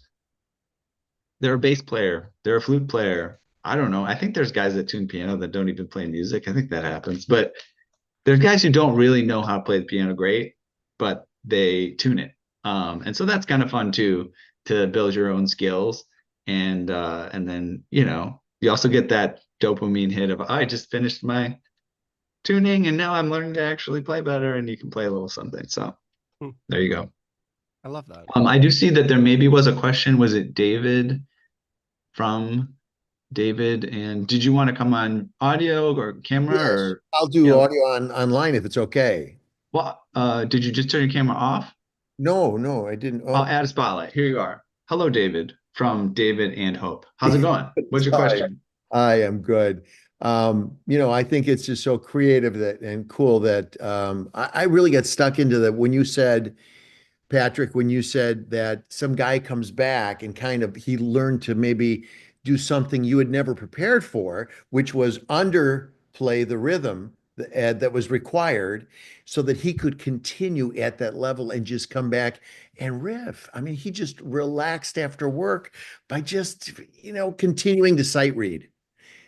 They're a bass player. They're a flute player. I don't know. I think there's guys that tune piano that don't even play music. I think that happens, but there's guys who don't really know how to play the piano great, but they tune it. And so that's kind of fun too, to build your own skills. And then, you also get that dopamine hit of, I just finished my tuning and now I'm learning to actually play better, and you can play a little something. So there you go. I love that. I do see that there maybe was a question. Was it David from David? And did you want to come on audio or camera? Yes, or I'll do audio online if it's okay. Well, did you just turn your camera off? No, I didn't. I'll add a spotlight. Here you are. Hello, David, from David and Hope. How's it going? What's your question? I am good. I think it's just so creative and cool that I really got stuck into that when you said, Patrick, when you said that some guy comes back and kind of he learned to maybe do something you had never prepared for, which was underplay the rhythm that was required so that he could continue at that level and just come back and riff. I mean, he just relaxed after work by just, continuing to sight read.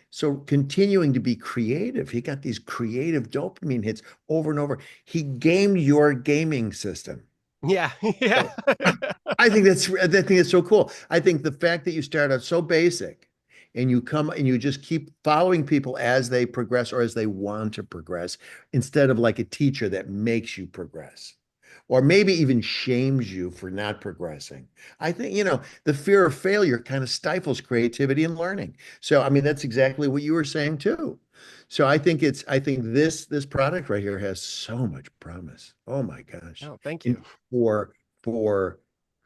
So continuing to be creative, he got these creative dopamine hits over and over. He gamed your gaming system. Yeah. Yeah. I think it's so cool. I think the fact that you start out so basic and you come and you just keep following people as they progress or as they want to progress, instead of like a teacher that makes you progress or maybe even shames you for not progressing. I think, the fear of failure kind of stifles creativity and learning. So, I mean, that's exactly what you were saying too. So I think this product right here has so much promise. Oh my gosh. Oh, thank you. For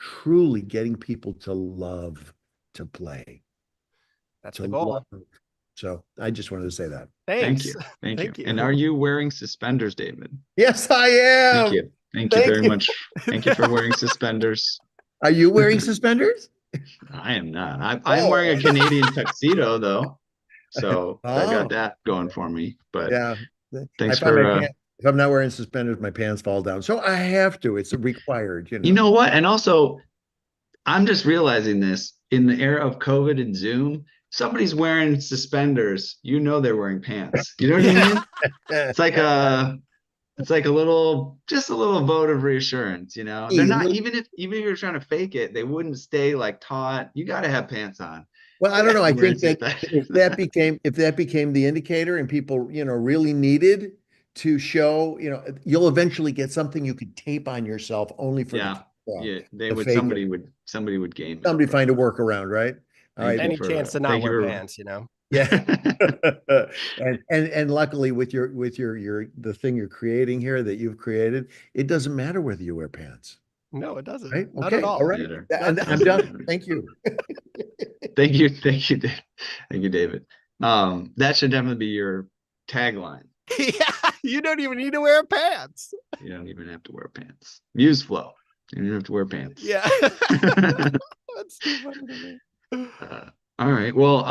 truly getting people to love to play, That's to the goal. love. So I just wanted to say that. Thank Thanks. you. Thank you. Thank you. And are you wearing suspenders, David? Yes, I Thank am. you. Thank you Thank very you. much. Thank you for wearing suspenders. Are you wearing suspenders? I am not. I'm wearing a Canadian tuxedo though. So I got Oh, that going for me. But yeah. I thanks find my for pants, if I'm not wearing suspenders, my pants fall down. So I have to. It's required, you know what? And also I'm just realizing this in the era of COVID and Zoom, somebody's wearing suspenders, you know they're wearing pants. You know what I Yeah. mean? It's like a little, just a little vote of reassurance, you know. They're not, even if you're trying to fake it, they wouldn't stay like taut. You got to have pants on. Well, I don't know. I Wearing think that suspenders. if that became the indicator and people, really needed to show, you'll eventually get something you could tape on yourself only for Yeah, yeah, they the would. fake it. Somebody would game it. Somebody find a workaround, right? All Thank right. you Any for chance to not thank wear you pants, Yeah. for And luckily with your the thing you're creating here that you've created, it doesn't matter whether you wear pants. No, it doesn't. Right? Not at Okay. All all. right. matter. And I'm Doesn't done. matter. Thank you. Thank you, thank you, thank you, David. That should definitely be your tagline. Yeah, you don't even need to wear pants. You don't even have to wear pants. MuseFlow. You don't have to wear pants. Yeah. That's too funny to me. All right. Well,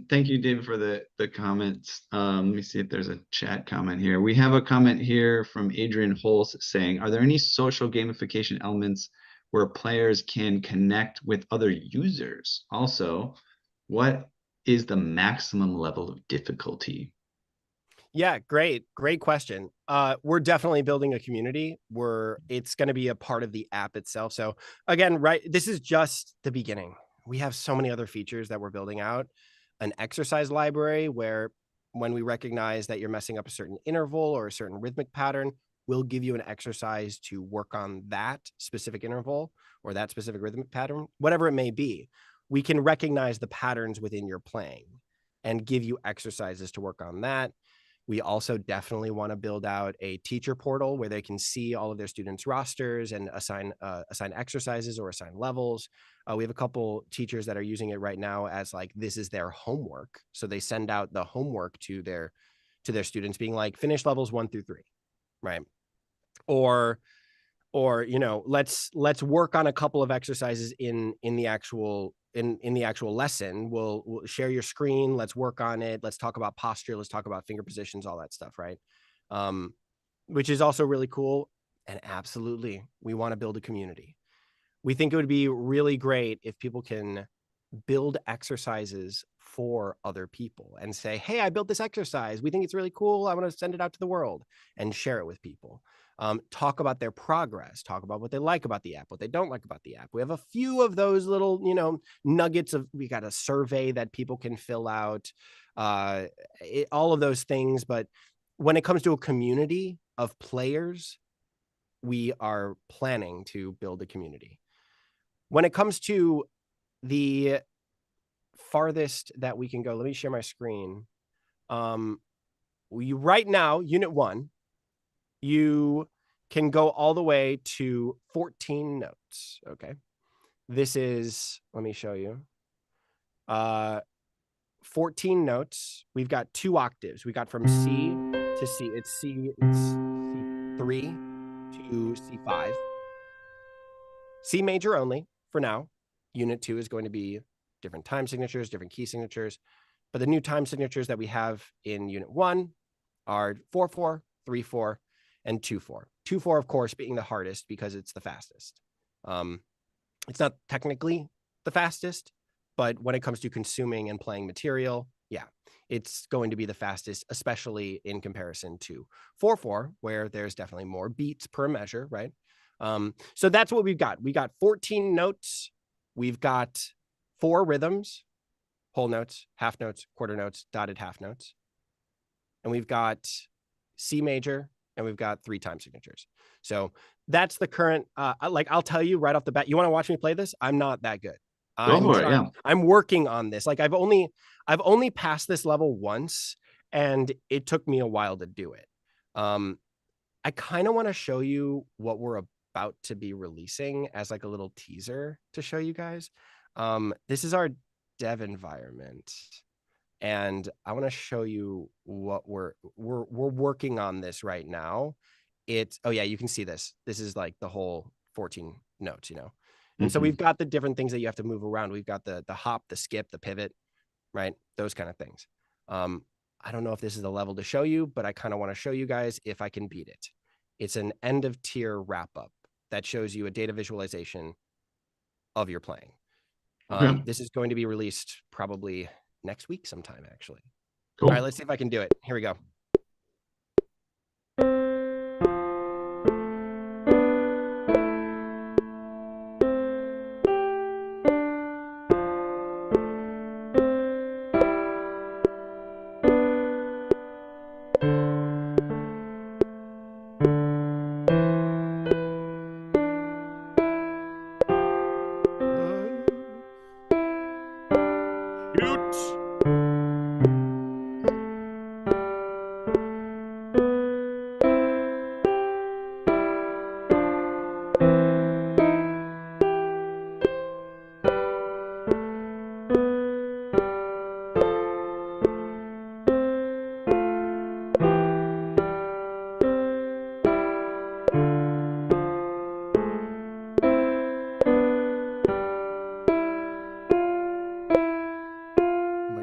thank you, David, for the comments. Let me see if there's a chat comment here. We have a comment here from Adrian Holz saying, are there any social gamification elements where players can connect with other users? Also, what is the maximum level of difficulty? Yeah, great question. We're definitely building a community where it's going to be a part of the app itself. So again, right, this is just the beginning. We have so many other features that we're building out. An exercise library where when we recognize that you're messing up a certain interval or a certain rhythmic pattern, we'll give you an exercise to work on that specific interval or that specific rhythmic pattern, whatever it may be. We can recognize the patterns within your playing and give you exercises to work on that. We also definitely want to build out a teacher portal where they can see all of their students' rosters and assign exercises or assign levels. We have a couple teachers that are using it right now as like, this is their homework. So they send out the homework to their students being like, finish levels 1 through 3, right? Or let's work on a couple of exercises in the actual lesson. We'll share your screen. Let's work on it. Let's talk about posture. Let's talk about finger positions, all that stuff, right? Which is also really cool. And absolutely, we want to build a community. We think it would be really great if people can build exercises for other people and say, hey, I built this exercise. We think it's really cool. I want to send it out to the world and share it with people. Talk about their progress, talk about what they like about the app, what they don't like about the app. We have a few of those little, nuggets of, we got a survey that people can fill out, all of those things. But when it comes to a community of players, we are planning to build a community. When it comes to the farthest that we can go, let me share my screen. Right now, Unit 1, you can go all the way to 14 notes. Okay. This is, let me show you. 14 notes. We've got 2 octaves. We got from C to C. It's C3 to C5. C major only for now. Unit 2 is going to be different time signatures, different key signatures. But the new time signatures that we have in Unit 1 are 4/4, 3/4, and 2/4. 2/4, of course, being the hardest because it's the fastest. It's not technically the fastest, but when it comes to consuming and playing material, yeah, it's going to be the fastest, especially in comparison to 4/4, where there's definitely more beats per measure, right? So that's what we've got. We got 14 notes. We've got 4 rhythms, whole notes, half notes, quarter notes, dotted half notes. And we've got C major, and we've got 3 time signatures. So that's the current, I'll tell you right off the bat, you want to watch me play this? I'm not that good. I'm working on this. Like I've only passed this level once, and it took me a while to do it. I kind of want to show you what we're about to be releasing as like a little teaser to show you guys. This is our dev environment, and I want to show you what we're working on this right now. Oh yeah, you can see this. This is like the whole 14 notes, you know. And so we've got the different things that you have to move around. We've got the hop, the skip, the pivot, right? Those kind of things. I don't know if this is the level to show you, but I kind of want to show you guys if I can beat it. It's an end of tier wrap up that shows you a data visualization of your playing. This is going to be released probably next week sometime, actually. Cool. All right, let's see if I can do it. Here we go.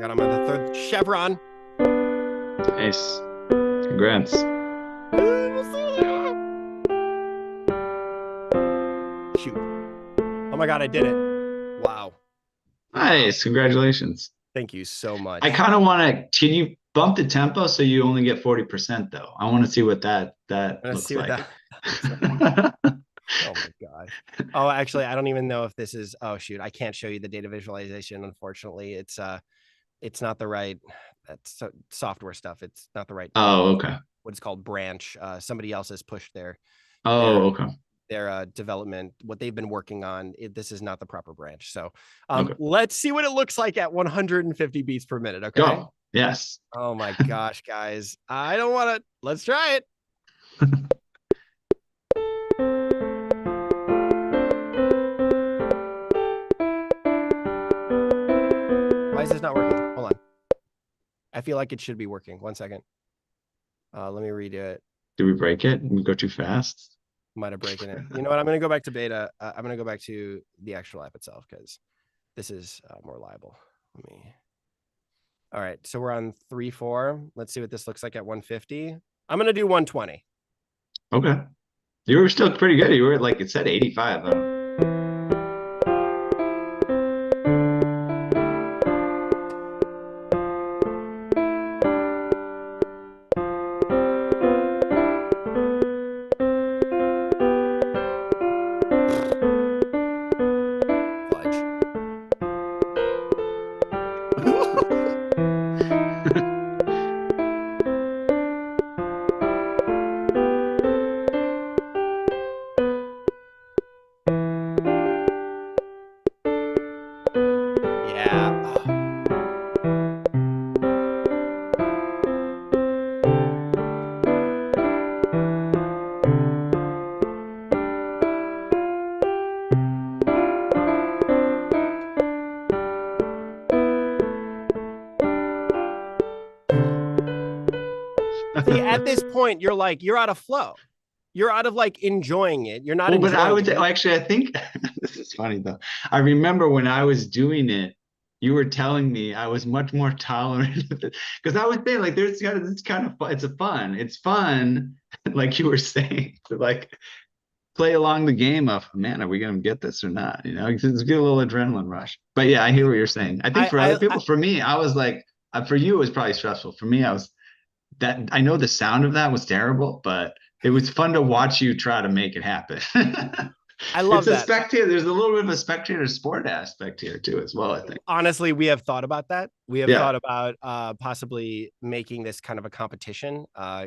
I'm on the third chevron. Nice. Congrats. Shoot. Oh my God, I did it. Wow. Nice. Congratulations. Thank you so much. I kind of want to, can you bump the tempo so you only get 40% though? I want to see what that looks like. Oh my God. Oh, actually, I don't even know if this is, oh shoot, I can't show you the data visualization. Unfortunately, it's not the right, that's software stuff. It's not the right. Oh, okay. What it's called branch. Somebody else has pushed their development, what they've been working on. This is not the proper branch. So let's see what it looks like at 150 beats per minute. Okay. Go. Yes. Oh my gosh, guys. I don't want to, let's try it. Why is this not working? Hold on. I feel like it should be working. 1 second. Let me redo it. Did we break it? Did we go too fast? Might have broken it. You know what? I'm going to go back to beta. I'm going to go back to the actual app itself because this is more reliable. All right. So we're on 3.4. Let's see what this looks like at 150. I'm going to do 120. Okay. You were still pretty good. You were like, it said 85. See, at this point, you're like, you're out of flow. You're out of like enjoying it. You're not enjoying but I would actually, I think this is funny though. I remember when I was doing it, you were telling me I was much more tolerant of it because I was saying like it's kind of fun. It's fun, like you were saying, to like play along the game of, man, are we gonna get this or not? You know, just get a little adrenaline rush. But yeah, I hear what you're saying. I think for other people, for me, I was like, for you, it was probably stressful. For me, I know the sound of that was terrible, but it was fun to watch you try to make it happen. I love that. Spectator. There's a little bit of a spectator sport aspect here too, as well. I think. Honestly, we have thought about that. We have thought about possibly making this kind of a competition,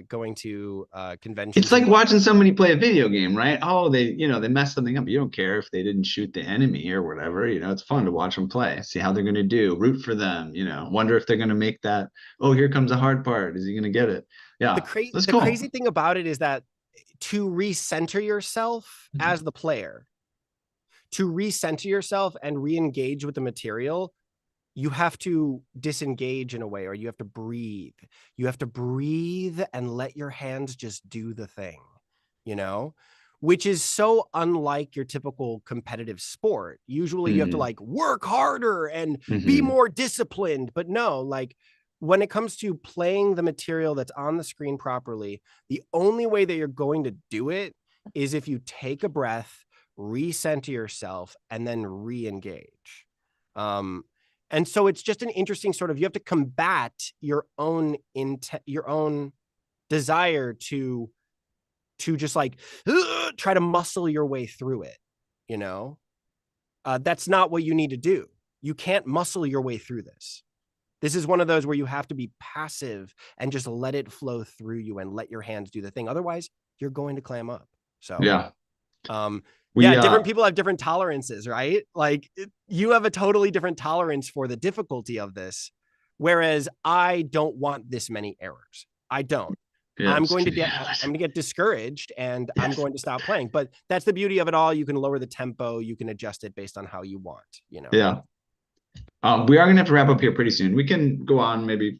going to conventions. It's like watching somebody play a video game, right? Oh, they messed something up. You don't care if they didn't shoot the enemy or whatever. You know, it's fun to watch them play, see how they're going to do, root for them. You know, wonder if they're going to make that. Oh, here comes the hard part. Is he going to get it? Yeah. The crazy thing about it is that to recenter yourself as the player, to recenter yourself and re-engage with the material, you have to disengage in a way, or you have to breathe. You have to breathe and let your hands just do the thing, you know, which is so unlike your typical competitive sport. Usually you have to like work harder and be more disciplined, but no, like when it comes to playing the material that's on the screen properly, the only way that you're going to do it is if you take a breath, recenter yourself, and then re-engage. And so it's just an interesting sort of, you have to combat your own desire to just like try to muscle your way through it, you know? That's not what you need to do. You can't muscle your way through this. This is one of those where you have to be passive and just let it flow through you and let your hands do the thing. Otherwise, you're going to clam up. So yeah. Different people have different tolerances, right? Like you have a totally different tolerance for the difficulty of this, whereas I don't want this many errors. I don't. Yeah, I'm going to get discouraged and I'm going to stop playing. But that's the beauty of it all. You can lower the tempo. You can adjust it based on how you want, you know? Yeah. We are going to have to wrap up here pretty soon. We can go on maybe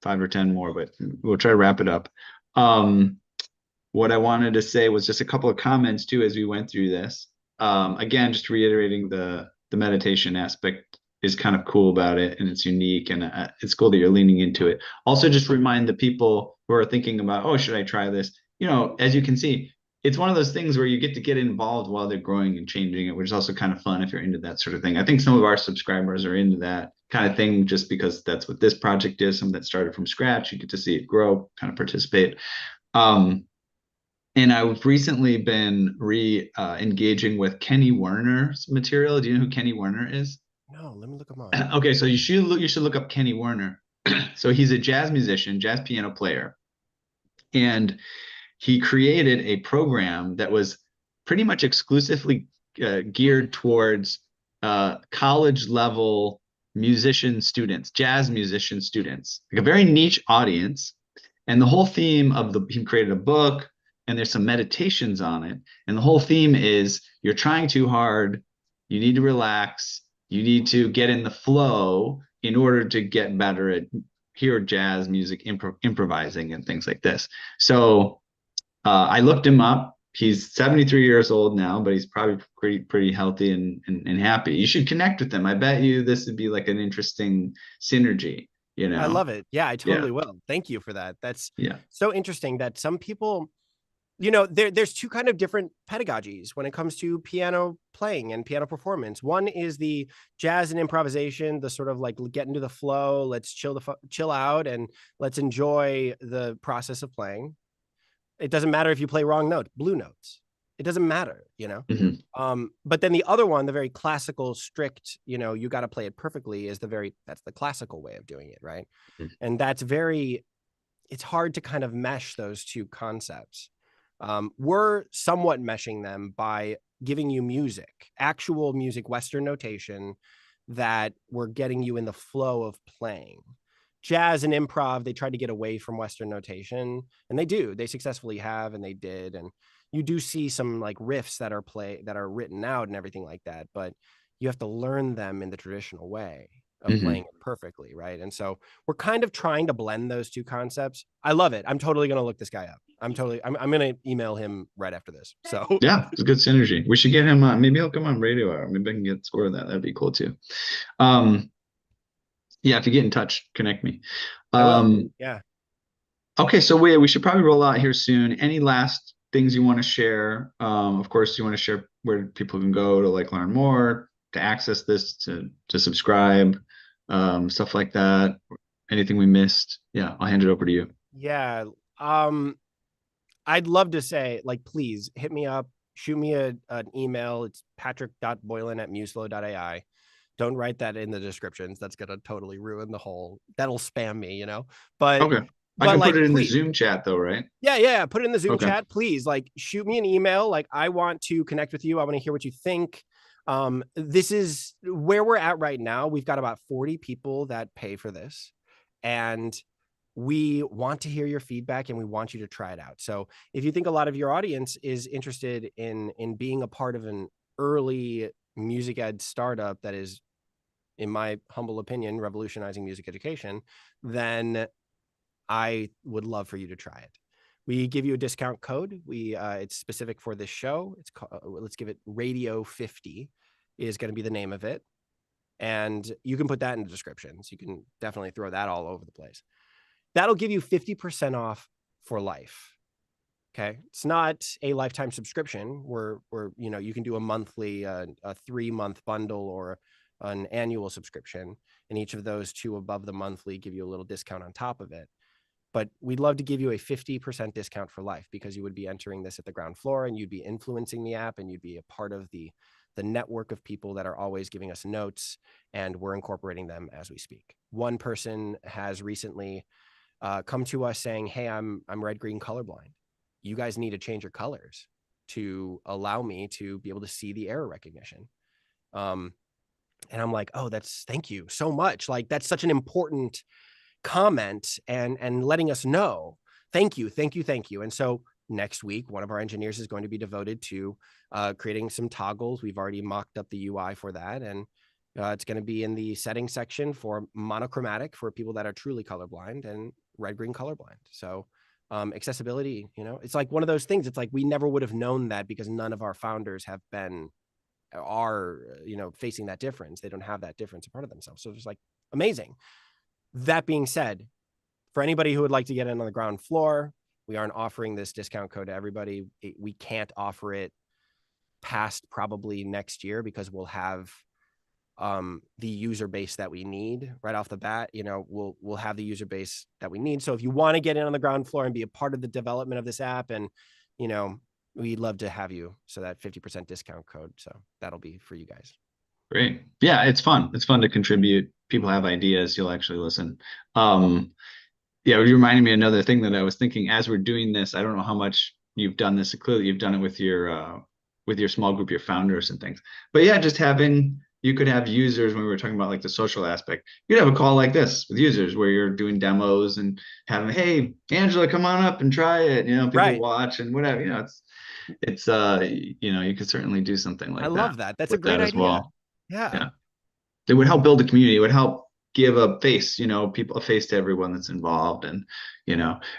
5 or 10 more, but we'll try to wrap it up. What I wanted to say was just a couple of comments too as we went through this. Again, just reiterating the meditation aspect is kind of cool about it, and it's unique, and it's cool that you're leaning into it. Also, just remind the people who are thinking about, oh, should I try this? You know, as you can see, it's one of those things where you get to get involved while they're growing and changing it, which is also kind of fun if you're into that sort of thing. I think some of our subscribers are into that kind of thing just because that's what this project is, something that started from scratch. You get to see it grow, kind of participate. And I've recently been engaging with Kenny Werner's material. Do you know who Kenny Werner is? No, let me look him up. Okay, so you should look up Kenny Werner. So he's a jazz musician, jazz piano player, and he created a program that was pretty much exclusively geared towards college level musician students, jazz musician students, like a very niche audience. And the whole theme of he created a book, and there's some meditations on it. And the whole theme is you're trying too hard. You need to relax. You need to get in the flow in order to get better at hear jazz music, improvising and things like this. So I looked him up. He's 73 years old now, but he's probably pretty healthy and happy. You should connect with him. I bet you this would be like an interesting synergy. You know, I love it. Yeah, I totally will. Thank you for that. That's so interesting that some people, you know, there's two kind of different pedagogies when it comes to piano playing and piano performance. One is the jazz and improvisation, the sort of like get into the flow, let's chill out and let's enjoy the process of playing. It doesn't matter if you play wrong note, blue notes. It doesn't matter, you know? But then the other one, the very classical, strict, you know, you got to play it perfectly is that's the classical way of doing it, right? And it's hard to kind of mesh those two concepts. We're somewhat meshing them by giving you music, actual music, Western notation that we're getting you in the flow of playing. Jazz and improv, they try to get away from Western notation, and they successfully have, and they did. And you do see some like riffs that are written out and everything like that, but you have to learn them in the traditional way of playing it perfectly, right? And so we're kind of trying to blend those two concepts. I love it. I'm totally going to look this guy up. I'm going to email him right after this. So yeah, it's a good synergy. We should get him on. Maybe he'll come on radio hour. Maybe I can get a score of that. That'd be cool too. Yeah, if you get in touch, connect me. I will. Yeah. Okay, so we should probably roll out here soon. Any last things you want to share? Of course, you want to share where people can go to like learn more, to access this, to subscribe, stuff like that. Anything we missed? Yeah, I'll hand it over to you. Yeah. I'd love to say, like, please hit me up, shoot me an email. It's patrick.boylan@museflow.ai. Don't write that in the descriptions. That's going to totally ruin that'll spam me, you know? But okay. I can put it in the Zoom chat though, right? Yeah. Put it in the Zoom chat, please. Like, shoot me an email. Like, I want to connect with you. I want to hear what you think. This is where we're at right now. We've got about 40 people that pay for this. And we want to hear your feedback and we want you to try it out. So if you think a lot of your audience is interested in being a part of an early music ed startup that is, in my humble opinion, revolutionizing music education, then I would love for you to try it. We give you a discount code. It's specific for this show. It's called, let's give it Radio 50 is going to be the name of it. And you can put that in the description. So you can definitely throw that all over the place. That'll give you 50% off for life. Okay. It's not a lifetime subscription where you can do a monthly, a 3-month bundle or an annual subscription. And each of those two above the monthly give you a little discount on top of it. But we'd love to give you a 50% discount for life, because you would be entering this at the ground floor and you'd be influencing the app and you'd be a part of the network of people that are always giving us notes, and we're incorporating them as we speak. One person has recently come to us saying, hey, I'm red, green colorblind. You guys need to change your colors to allow me to be able to see the error recognition. And I'm like, oh, thank you so much. Like, that's such an important comment and letting us know. Thank you. And so next week, one of our engineers is going to be devoted to creating some toggles. We've already mocked up the UI for that. And it's going to be in the settings section for monochromatic for people that are truly colorblind, and red, green colorblind. So accessibility, it's like one of those things. It's like we never would have known that because none of our founders are facing that difference. They don't have that difference a part of themselves. So it's like amazing. That being said, for anybody who would like to get in on the ground floor, we aren't offering this discount code to everybody. We can't offer it past probably next year, because we'll have the user base that we need right off the bat. We'll have the user base that we need. So if you want to get in on the ground floor and be a part of the development of this app, and we'd love to have you. So that 50% discount code, so that'll be for you guys. Great. Yeah, it's fun. It's fun to contribute. People have ideas. You'll actually listen. Yeah, you reminded me of another thing that I was thinking as we're doing this. I don't know how much you've done this. Clearly, you've done it with your small group, your founders and things. But yeah, just you could have users, when we were talking about like the social aspect, you'd have a call like this with users where you're doing demos and having, hey, Angela, come on up and try it. People Right. watch and whatever. It's you could certainly do something like that. I love that. That's a great idea. Well. Yeah. It would help build a community. It would help give a face, a face to everyone that's involved. And,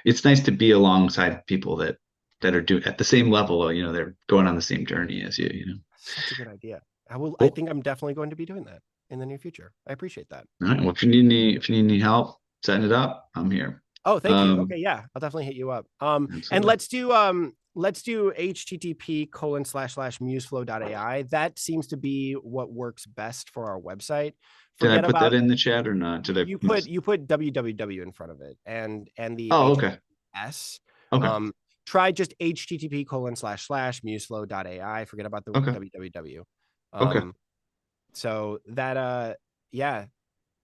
it's nice to be alongside people that are doing at the same level, they're going on the same journey as you. Such a good idea. I Cool. think I'm definitely going to be doing that in the near future. I appreciate that. All right. Well, if you need any help setting it up, I'm here. Oh, thank you. Okay. Yeah. I'll definitely hit you up. And let's do http://museflow.ai. That seems to be what works best for our website. Did I put that in the chat or not? You put www in front of it and the okay. S. Okay. Try just http://museflow.ai. Forget about the www. Okay. So that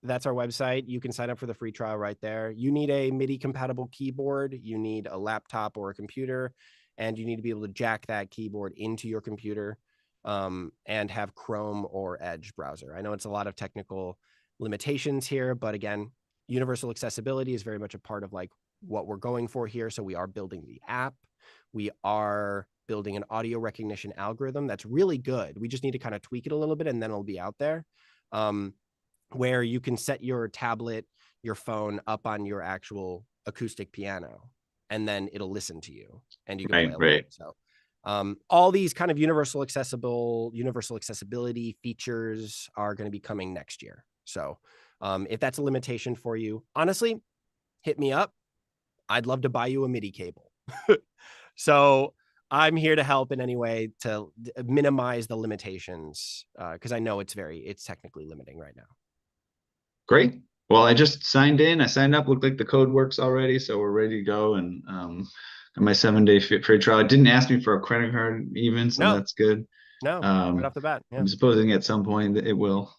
that's our website. You can sign up for the free trial right there. You need a MIDI compatible keyboard. You need a laptop or a computer, and you need to be able to jack that keyboard into your computer and have Chrome or Edge browser. I know it's a lot of technical limitations here, but again, universal accessibility is very much a part of like what we're going for here. So we are building the app. We are building an audio recognition algorithm that's really good. We just need to kind of tweak it a little bit, and then it'll be out there. Where you can set your tablet, your phone up on your actual acoustic piano, and then it'll listen to you, and you can play along. So all these kind of universal accessibility features are going to be coming next year. So if that's a limitation for you, honestly, hit me up. I'd love to buy you a MIDI cable. So I'm here to help in any way to minimize the limitations, because I know it's technically limiting right now. Great. Well, I just signed in. I signed up. Looked like the code works already, so we're ready to go. And my 7-day free trial. It didn't ask me for a credit card even, so that's good. No, right off the bat. Yeah. I'm supposing at some point that it will.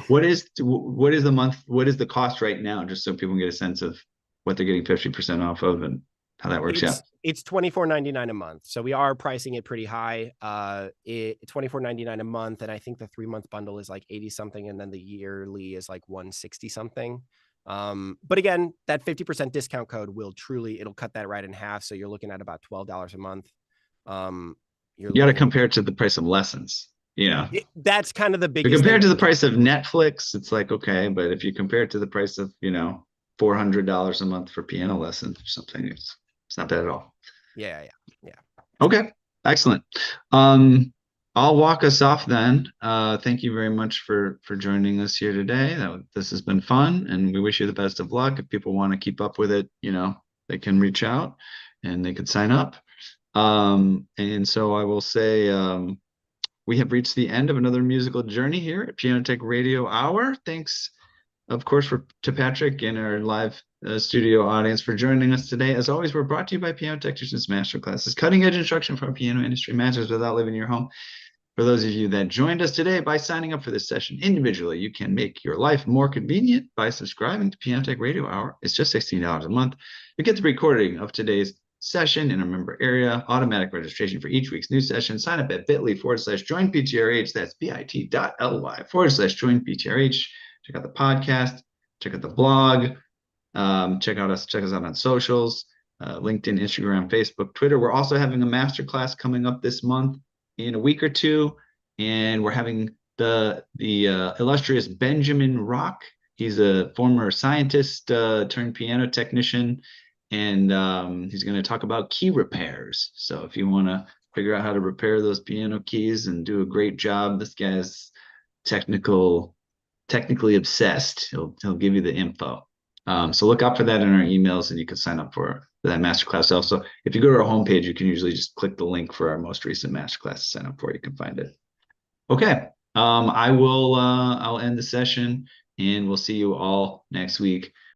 What is the cost right now, just so people can get a sense of what they're getting 50% off of and how that works out? It's $24.99 a month. So we are pricing it pretty high. $24.99 a month, and I think the 3-month bundle is like 80 something, and then the yearly is like 160 something. But again, that 50% discount code it'll cut that right in half. So you're looking at about $12 a month. You got to compare it to the price of lessons. That's kind of the If biggest you compare thing. it to the price of Netflix, it's like, okay, but if you compare it to the price of, $400 a month for piano lessons or something, it's not bad at all. Yeah. Okay, excellent. I'll walk us off then. Thank you very much for joining us here today. This has been fun, and we wish you the best of luck. If people want to keep up with it, they can reach out and they could sign up. And so I will say, we have reached the end of another musical journey here at Piano Tech Radio Hour. Thanks, of course, to Patrick and our live studio audience for joining us today. As always, we're brought to you by Piano Technicians Masterclasses, cutting-edge instruction from piano industry masters without leaving your home. For those of you that joined us today by signing up for this session individually, you can make your life more convenient by subscribing to Piano Tech Radio Hour. It's just $16 a month. You get the recording of today's session in a member area, automatic registration for each week's new session. Sign up at bit.ly/joinptrh. That's bit.ly/joinptrh. Check out the podcast, check out the blog, check us out on socials, LinkedIn, Instagram, Facebook, Twitter. We're also having a masterclass coming up this month in a week or two, and we're having the illustrious Benjamin Rock. He's a former scientist turned piano technician, and he's going to talk about key repairs. So if you want to figure out how to repair those piano keys and do a great job, this guy's technically obsessed. He'll give you the info. So look out for that in our emails, and you can sign up for that masterclass. Also, if you go to our homepage, you can usually just click the link for our most recent masterclass to sign up for. You can find it. Okay. I'll end the session, and we'll see you all next week.